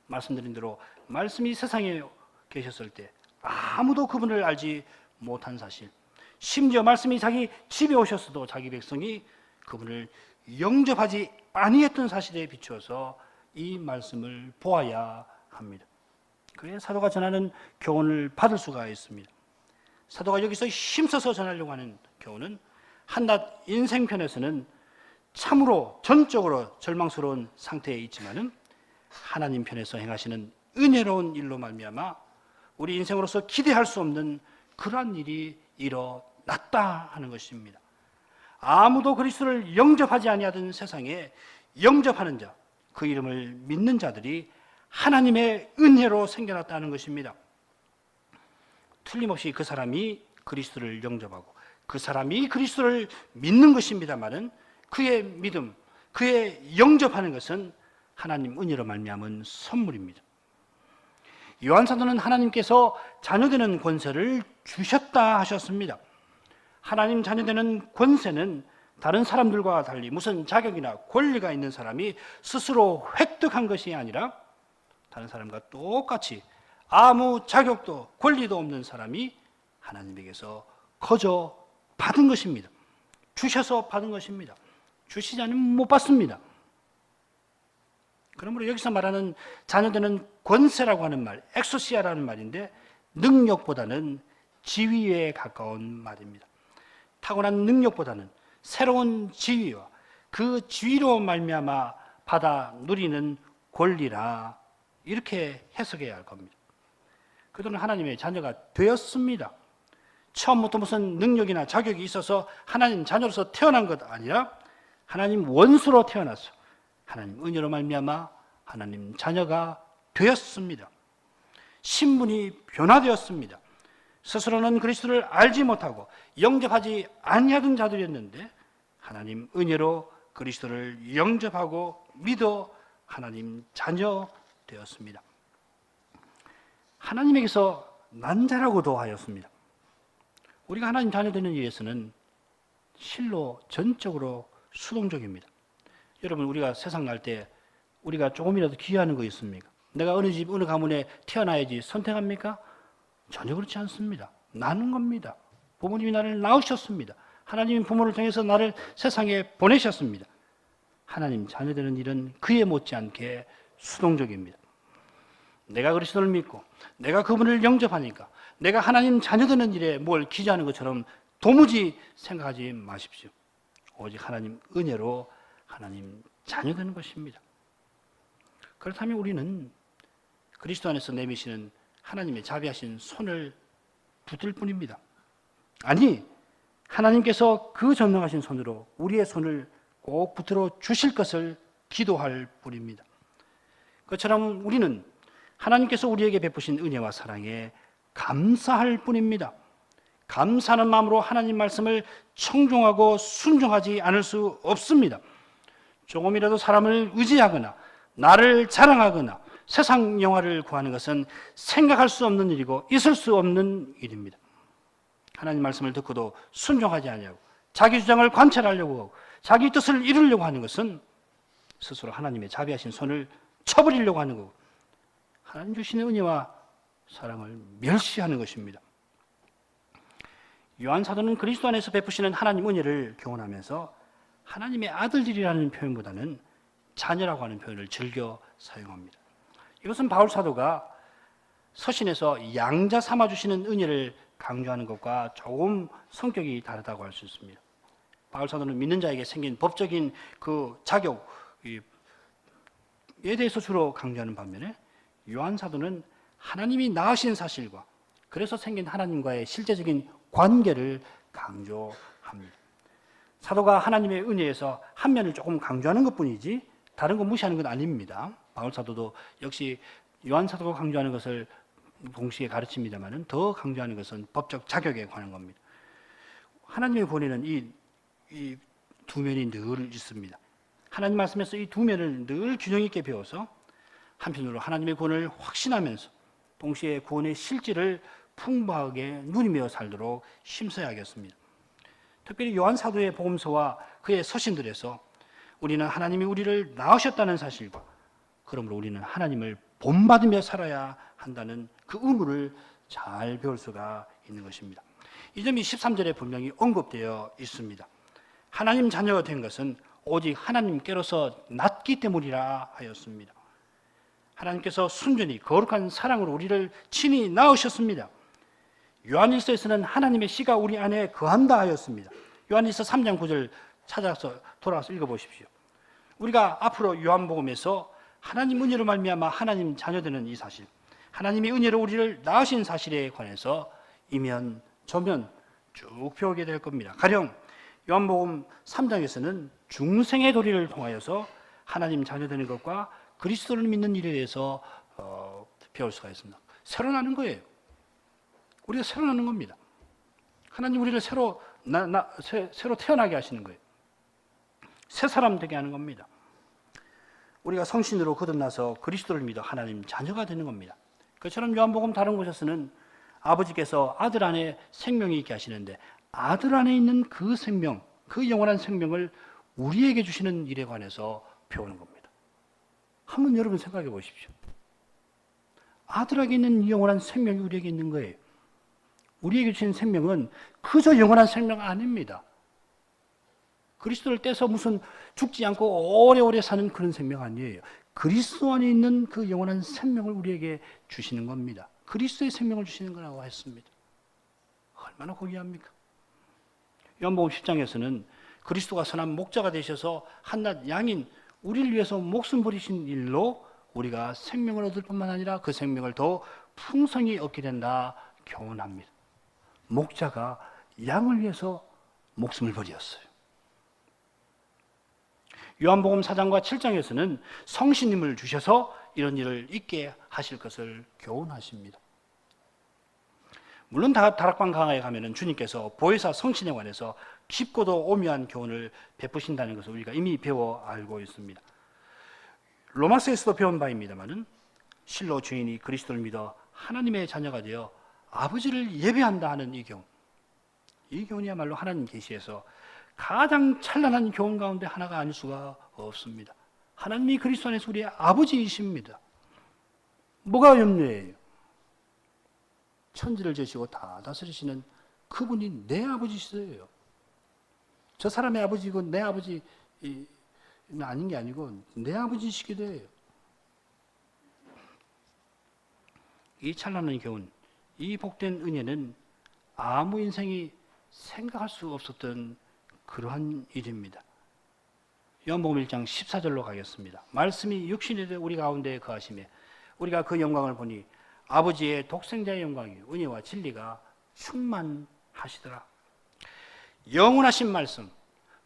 말씀드린 대로 말씀이 세상에 계셨을 때 아무도 그분을 알지 못한 사실, 심지어 말씀이 자기 집에 오셨어도 자기 백성이 그분을 영접하지 아니했던 사실에 비추어서 이 말씀을 보아야 합니다. 그래야 사도가 전하는 교훈을 받을 수가 있습니다. 사도가 여기서 힘써서 전하려고 하는 교훈은 한낱 인생편에서는 참으로 전적으로 절망스러운 상태에 있지만은 하나님 편에서 행하시는 은혜로운 일로 말미암아 우리 인생으로서 기대할 수 없는 그러한 일이 일어났다 하는 것입니다. 아무도 그리스도를 영접하지 아니하던 세상에 영접하는 자, 그 이름을 믿는 자들이 하나님의 은혜로 생겨났다는 것입니다. 틀림없이 그 사람이 그리스도를 영접하고 그 사람이 그리스도를 믿는 것입니다마는 그의 믿음, 그의 영접하는 것은 하나님 은혜로 말미암은 선물입니다. 요한 사도는 하나님께서 자녀되는 권세를 주셨다 하셨습니다. 하나님 자녀되는 권세는 다른 사람들과 달리 무슨 자격이나 권리가 있는 사람이 스스로 획득한 것이 아니라 다른 사람과 똑같이 아무 자격도 권리도 없는 사람이 하나님에게서 거저 받은 것입니다. 주셔서 받은 것입니다. 주시지 않으면 못 받습니다. 그러므로 여기서 말하는 자녀되는 권세라고 하는 말, 엑소시아라는 말인데 능력보다는 지위에 가까운 말입니다. 타고난 능력보다는 새로운 지위와 그 지위로 말미암아 받아 누리는 권리라, 이렇게 해석해야 할 겁니다. 그들은 하나님의 자녀가 되었습니다. 처음부터 무슨 능력이나 자격이 있어서 하나님 자녀로서 태어난 것 아니라 하나님 원수로 태어나서 하나님 은혜로 말미암아 하나님 자녀가 되었습니다. 신분이 변화되었습니다. 스스로는 그리스도를 알지 못하고 영접하지 아니하던 자들이었는데 하나님 은혜로 그리스도를 영접하고 믿어 하나님 자녀 되었습니다. 하나님에게서 난 자라고도 하였습니다. 우리가 하나님 자녀 되는 일에서는 실로 전적으로 수동적입니다. 여러분, 우리가 세상 날 때 우리가 조금이라도 기여하는 거 있습니까? 내가 어느 집 어느 가문에 태어나야지 선택합니까? 전혀 그렇지 않습니다. 나는 겁니다. 부모님이 나를 낳으셨습니다. 하나님이 부모를 통해서 나를 세상에 보내셨습니다. 하나님 자녀 되는 일은 그에 못지않게 수동적입니다. 내가 그리스도를 믿고 내가 그분을 영접하니까, 내가 하나님 자녀되는 일에 뭘 기저하는 것처럼 도무지 생각하지 마십시오. 오직 하나님 은혜로 하나님 자녀되는 것입니다. 그렇다면 우리는 그리스도 안에서 내미시는 하나님의 자비하신 손을 붙들 뿐입니다. 아니, 하나님께서 그 전능하신 손으로 우리의 손을 꼭 붙들어 주실 것을 기도할 뿐입니다. 그처럼 우리는 하나님께서 우리에게 베푸신 은혜와 사랑에 감사할 뿐입니다. 감사하는 마음으로 하나님 말씀을 청종하고 순종하지 않을 수 없습니다. 조금이라도 사람을 의지하거나 나를 자랑하거나 세상 영화를 구하는 것은 생각할 수 없는 일이고 있을 수 없는 일입니다. 하나님 말씀을 듣고도 순종하지 아니하고 자기 주장을 관철하려고 하고 자기 뜻을 이루려고 하는 것은 스스로 하나님의 자비하신 손을 쳐버리려고 하는 거고 하나님 주시는 은혜와 사랑을 멸시하는 것입니다. 요한 사도는 그리스도 안에서 베푸시는 하나님 은혜를 교훈하면서 하나님의 아들들이라는 표현보다는 자녀라고 하는 표현을 즐겨 사용합니다. 이것은 바울 사도가 서신에서 양자 삼아주시는 은혜를 강조하는 것과 조금 성격이 다르다고 할 수 있습니다. 바울 사도는 믿는 자에게 생긴 법적인 그 자격에 대해서 주로 강조하는 반면에 요한 사도는 하나님이 낳으신 사실과 그래서 생긴 하나님과의 실제적인 관계를 강조합니다. 사도가 하나님의 은혜에서 한 면을 조금 강조하는 것뿐이지 다른 거 무시하는 건 아닙니다. 바울 사도도 역시 요한 사도가 강조하는 것을 동시에 가르칩니다만 더 강조하는 것은 법적 자격에 관한 겁니다. 하나님의 권위는 이 두 면이 늘 있습니다. 하나님 말씀에서 이 두 면을 늘 균형 있게 배워서 한편으로 하나님의 권을 확신하면서 동시에 구원의 실질을 풍부하게 누리며 살도록 힘써야겠습니다. 특별히 요한 사도의 복음서와 그의 서신들에서 우리는 하나님이 우리를 낳으셨다는 사실과 그러므로 우리는 하나님을 본받으며 살아야 한다는 그 의무를 잘 배울 수가 있는 것입니다. 이 점이 13절에 분명히 언급되어 있습니다. 하나님 자녀가 된 것은 오직 하나님께로서 낳기 때문이라 하였습니다. 하나님께서 순전히 거룩한 사랑으로 우리를 친히 낳으셨습니다. 요한일서에서는 하나님의 씨가 우리 안에 거한다 하였습니다. 요한일서 3장 9절 찾아서 돌아와서 읽어보십시오. 우리가 앞으로 요한복음에서 하나님 은혜로 말미암아 하나님 자녀되는 이 사실, 하나님이 은혜로 우리를 낳으신 사실에 관해서 이면 저면 쭉 배우게 될 겁니다. 가령 요한복음 3장에서는 중생의 도리를 통하여서 하나님 자녀되는 것과 그리스도를 믿는 일에 대해서 배울 수가 있습니다. 새로 나는 거예요. 우리가 새로 나는 겁니다. 하나님 우리를 새로 태어나게 하시는 거예요. 새 사람 되게 하는 겁니다. 우리가 성신으로 거듭나서 그리스도를 믿어 하나님 자녀가 되는 겁니다. 그처럼 요한복음 다른 곳에서는 아버지께서 아들 안에 생명이 있게 하시는데 아들 안에 있는 그 생명, 그 영원한 생명을 우리에게 주시는 일에 관해서 배우는 겁니다. 한번 여러분 생각해 보십시오. 아들에게 있는 영원한 생명이 우리에게 있는 거예요. 우리에게 주신 생명은 그저 영원한 생명 아닙니다. 그리스도를 떼서 무슨 죽지 않고 오래오래 사는 그런 생명 아니에요. 그리스도 안에 있는 그 영원한 생명을 우리에게 주시는 겁니다. 그리스도의 생명을 주시는 거라고 했습니다. 얼마나 고귀합니까? 요한복음 10장에서는 그리스도가 선한 목자가 되셔서 한낱 양인 우리를 위해서 목숨 버리신 일로 우리가 생명을 얻을 뿐만 아니라 그 생명을 더 풍성히 얻게 된다 교훈합니다. 목자가 양을 위해서 목숨을 버렸어요. 요한복음 4장과 7장에서는 성신님을 주셔서 이런 일을 있게 하실 것을 교훈하십니다. 물론 다락방 강화에 가면은 주님께서 보혜사 성신에 관해서 깊고도 오묘한 교훈을 베푸신다는 것을 우리가 이미 배워 알고 있습니다. 로마서에서도 배운 바입니다만은 실로 주인이 그리스도를 믿어 하나님의 자녀가 되어 아버지를 예배한다 하는 이 교훈. 이 교훈이야말로 하나님 계시에서 가장 찬란한 교훈 가운데 하나가 아닐 수가 없습니다. 하나님이 그리스도 안에서 우리의 아버지이십니다. 뭐가 염려해요? 천지를 지으시고 다 다스리시는 그분이 내 아버지시세요. 저 사람의 아버지고 내 아버지는 아닌 게 아니고 내 아버지시기도 해요. 이 찬란한 교훈, 이 복된 은혜는 아무 인생이 생각할 수 없었던 그러한 일입니다. 요한복음 1장 14절로 가겠습니다. 말씀이 육신이 되어 우리 가운데 거하시매 우리가 그 영광을 보니 아버지의 독생자의 영광이 은혜와 진리가 충만하시더라. 영원하신 말씀,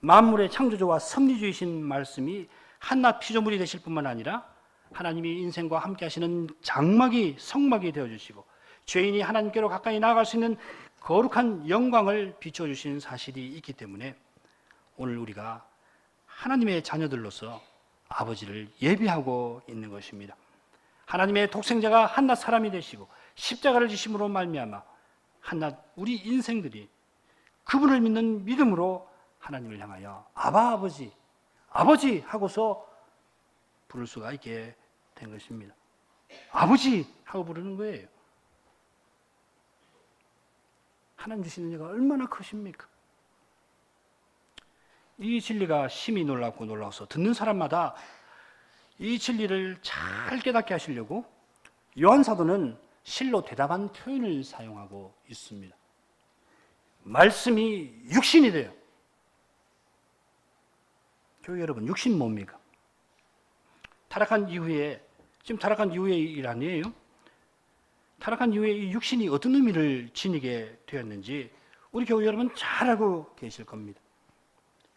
만물의 창조주와 섭리주이신 말씀이 한낱 피조물이 되실 뿐만 아니라 하나님이 인생과 함께 하시는 장막이 성막이 되어주시고 죄인이 하나님께로 가까이 나아갈 수 있는 거룩한 영광을 비춰주시는 사실이 있기 때문에 오늘 우리가 하나님의 자녀들로서 아버지를 예비하고 있는 것입니다. 하나님의 독생자가 한낱 사람이 되시고 십자가를 지심으로 말미암아 한낱 우리 인생들이 그분을 믿는 믿음으로 하나님을 향하여 아바 아버지, 아버지 하고서 부를 수가 있게 된 것입니다. 아버지 하고 부르는 거예요. 하나님 주시는 은혜가 얼마나 크십니까? 이 진리가 심히 놀랍고 놀라워서 듣는 사람마다 이 진리를 잘 깨닫게 하시려고 요한 사도는 실로 대답한 표현을 사용하고 있습니다. 말씀이 육신이 돼요. 교회 여러분, 육신 뭡니까? 타락한 이후에, 지금 타락한 이후의 일 아니에요? 타락한 이후에 이 육신이 어떤 의미를 지니게 되었는지 우리 교회 여러분 잘 알고 계실 겁니다.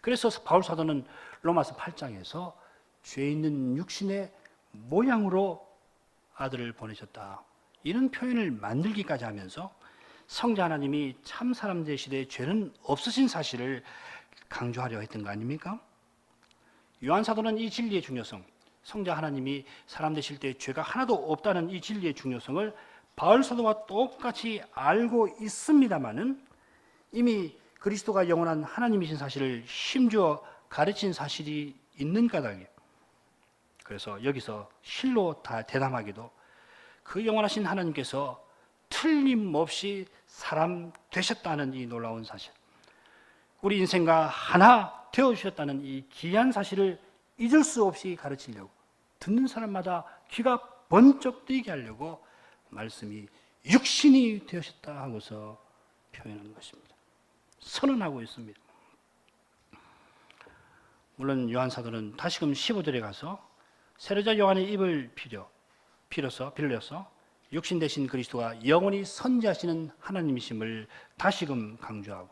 그래서 바울 사도는 로마서 8장에서 죄 있는 육신의 모양으로 아들을 보내셨다, 이런 표현을 만들기까지 하면서 성자 하나님이 참 사람 되시되 죄는 없으신 사실을 강조하려 했던 거 아닙니까? 요한 사도는 이 진리의 중요성, 성자 하나님이 사람 되실 때 죄가 하나도 없다는 이 진리의 중요성을 바울 사도와 똑같이 알고 있습니다마는 이미 그리스도가 영원한 하나님이신 사실을 힘주어 가르친 사실이 있는 까닭에, 그래서 여기서 실로 다 대담하게도 그 영원하신 하나님께서 틀림없이 사람 되셨다는 이 놀라운 사실, 우리 인생과 하나 되어주셨다는 이 귀한 사실을 잊을 수 없이 가르치려고, 듣는 사람마다 귀가 번쩍 뜨이게 하려고 말씀이 육신이 되셨다 하고서 표현하는 것입니다. 선언하고 있습니다. 물론 요한 사도는 다시금 15절에 가서 세례자 요한의 입을 빌려서 육신 대신 그리스도가 영원히 선지하시는 하나님이심을 다시금 강조하고,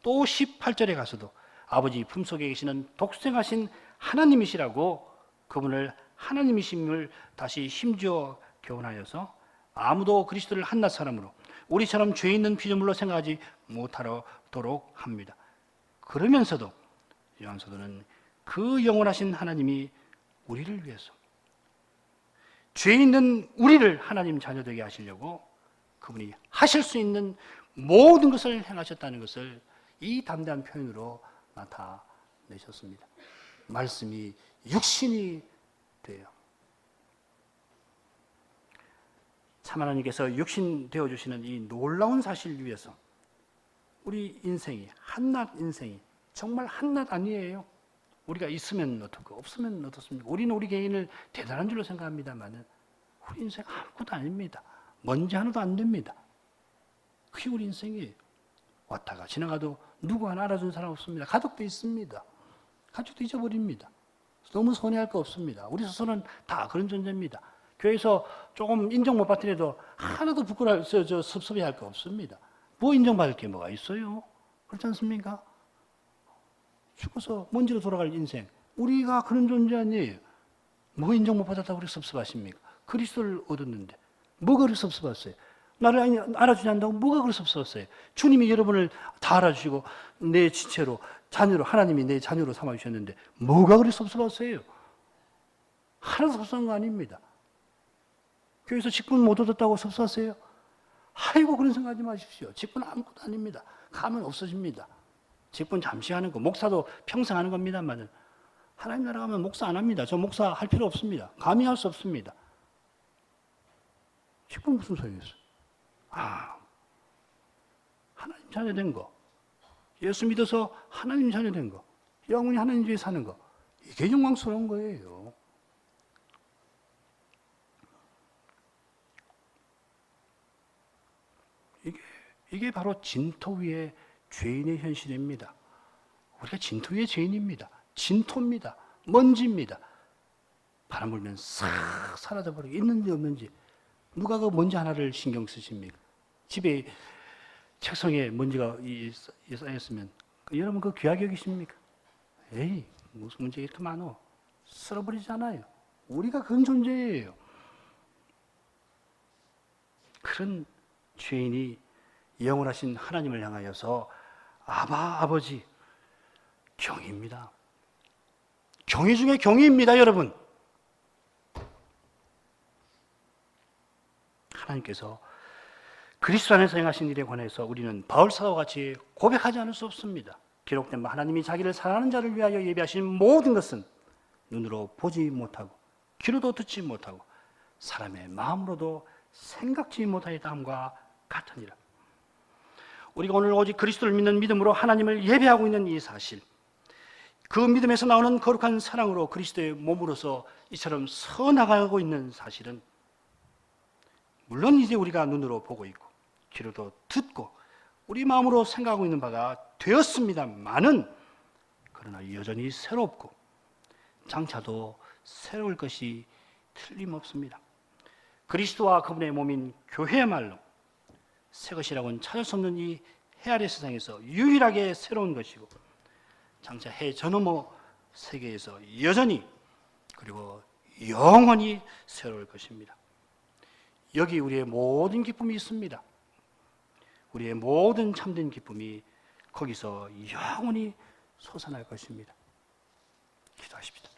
또 18절에 가서도 아버지 품속에 계시는 독생하신 하나님이시라고 그분을 하나님이심을 다시 힘주어 교훈하여서 아무도 그리스도를 한낱 사람으로 우리처럼 죄 있는 피조물로 생각하지 못하도록 합니다. 그러면서도 요한 사도는 그 영원하신 하나님이 우리를 위해서, 죄 있는 우리를 하나님 자녀 되게 하시려고 그분이 하실 수 있는 모든 것을 행하셨다는 것을 이 담대한 표현으로 나타내셨습니다. 말씀이 육신이 돼요. 참 하나님께서 육신 되어주시는 이 놀라운 사실 위해서 우리 인생이, 한낱 인생이 정말 한낱 아니에요. 우리가 있으면 어떻고 없으면 어떻습니까? 우리는 우리 개인을 대단한 줄로 생각합니다만 우리 인생 아무것도 아닙니다. 먼지 하나도 안 됩니다. 그게 우리 인생이에요. 왔다가 지나가도 누구 하나 알아준 사람 없습니다. 가족도 있습니다. 가족도 잊어버립니다. 너무 손해할 거 없습니다. 우리 스스로는 다 그런 존재입니다. 교회에서 조금 인정 못 받더라도 하나도 부끄러워서 섭섭해할 거 없습니다. 뭐 인정받을 게 뭐가 있어요? 그렇지 않습니까? 죽어서 먼지로 돌아갈 인생, 우리가 그런 존재 아니에요. 뭐 인정 못 받았다고 그렇게 섭섭하십니까? 그리스도를 얻었는데 뭐가 그렇게 섭섭했어요? 나를 알아주지 않는다고 뭐가 그렇게 섭섭했어요? 주님이 여러분을 다 알아주시고 내 지체로, 자녀로, 하나님이 내 자녀로 삼아주셨는데 뭐가 그렇게 섭섭했어요? 하나도 섭섭한 거 아닙니다. 교회에서 직분 못 얻었다고 섭섭하세요? 아이고, 그런 생각하지 마십시오. 직분 아무것도 아닙니다. 가면 없어집니다. 직분 잠시 하는 거, 목사도 평생 하는 겁니다만 하나님 나라 가면 목사 안 합니다. 저 목사 할 필요 없습니다. 감히 할 수 없습니다. 직분 무슨 소용이겠어요? 하나님 자녀 된 거, 예수 믿어서 하나님 자녀 된 거, 영원히 하나님 집에 사는 거, 이게 영광스러운 거예요. 이게 바로 진토 위의 죄인의 현실입니다. 우리가 진토 위의 죄인입니다. 진토입니다. 먼지입니다. 바람 불면 싹 사라져버리고 있는지 없는지 누가 그 먼지 하나를 신경 쓰십니까? 집에 책상에 먼지가 쌓였으면 여러분 그 귀하게 여기십니까? 에이 무슨 문제가 이렇게 많어? 쓸어버리잖아요. 우리가 그런 존재예요. 그런 죄인이 영원하신 하나님을 향하여서 아버지 경입니다. 경위 중에 경위입니다, 여러분. 하나님께서 그리스도 안에서 행하신 일에 관해서 우리는 바울 사도와 같이 고백하지 않을 수 없습니다. 기록된 바 하나님이 자기를 사랑하는 자를 위하여 예비하신 모든 것은 눈으로 보지 못하고 귀로도 듣지 못하고 사람의 마음으로도 생각지 못하였다함과 같으니라. 우리가 오늘 오직 그리스도를 믿는 믿음으로 하나님을 예배하고 있는 이 사실, 그 믿음에서 나오는 거룩한 사랑으로 그리스도의 몸으로서 이처럼 서나가고 있는 사실은 물론 이제 우리가 눈으로 보고 있고 귀로도 듣고 우리 마음으로 생각하고 있는 바가 되었습니다만은 그러나 여전히 새롭고 장차도 새로울 것이 틀림없습니다. 그리스도와 그분의 몸인 교회야말로 새 것이라고는 찾을 수 없는 이 해 아래 세상에서 유일하게 새로운 것이고 장차 해 저 너머 세계에서 여전히 그리고 영원히 새로울 것입니다. 여기 우리의 모든 기쁨이 있습니다. 우리의 모든 참된 기쁨이 거기서 영원히 솟아날 것입니다. 기도하십시다.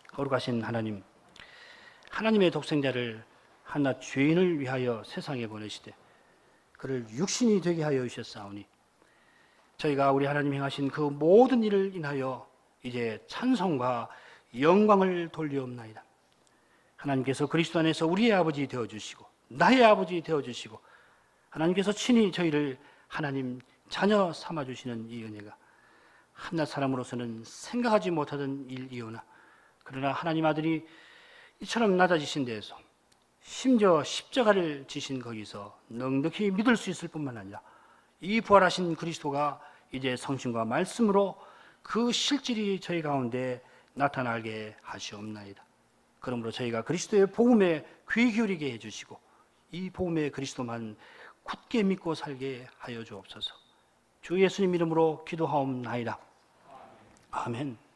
거룩하신 하나님, 하나님의 독생자를 한낱 죄인을 위하여 세상에 보내시되 그를 육신이 되게 하여 주셨사오니 저희가 우리 하나님 행하신 그 모든 일을 인하여 이제 찬송과 영광을 돌리옵나이다. 하나님께서 그리스도 안에서 우리의 아버지 되어주시고 나의 아버지 되어주시고 하나님께서 친히 저희를 하나님 자녀 삼아주시는 이 은혜가 한낱 사람으로서는 생각하지 못하던 일이오나 그러나 하나님 아들이 이처럼 낮아지신 데에서 심지어 십자가를 지신 거기서 넉넉히 믿을 수 있을 뿐만 아니라 이 부활하신 그리스도가 이제 성신과 말씀으로 그 실질이 저희 가운데 나타나게 하시옵나이다. 그러므로 저희가 그리스도의 복음에 귀 기울이게 해주시고 이 복음의 그리스도만 굳게 믿고 살게 하여 주옵소서. 주 예수님 이름으로 기도하옵나이다. 아멘.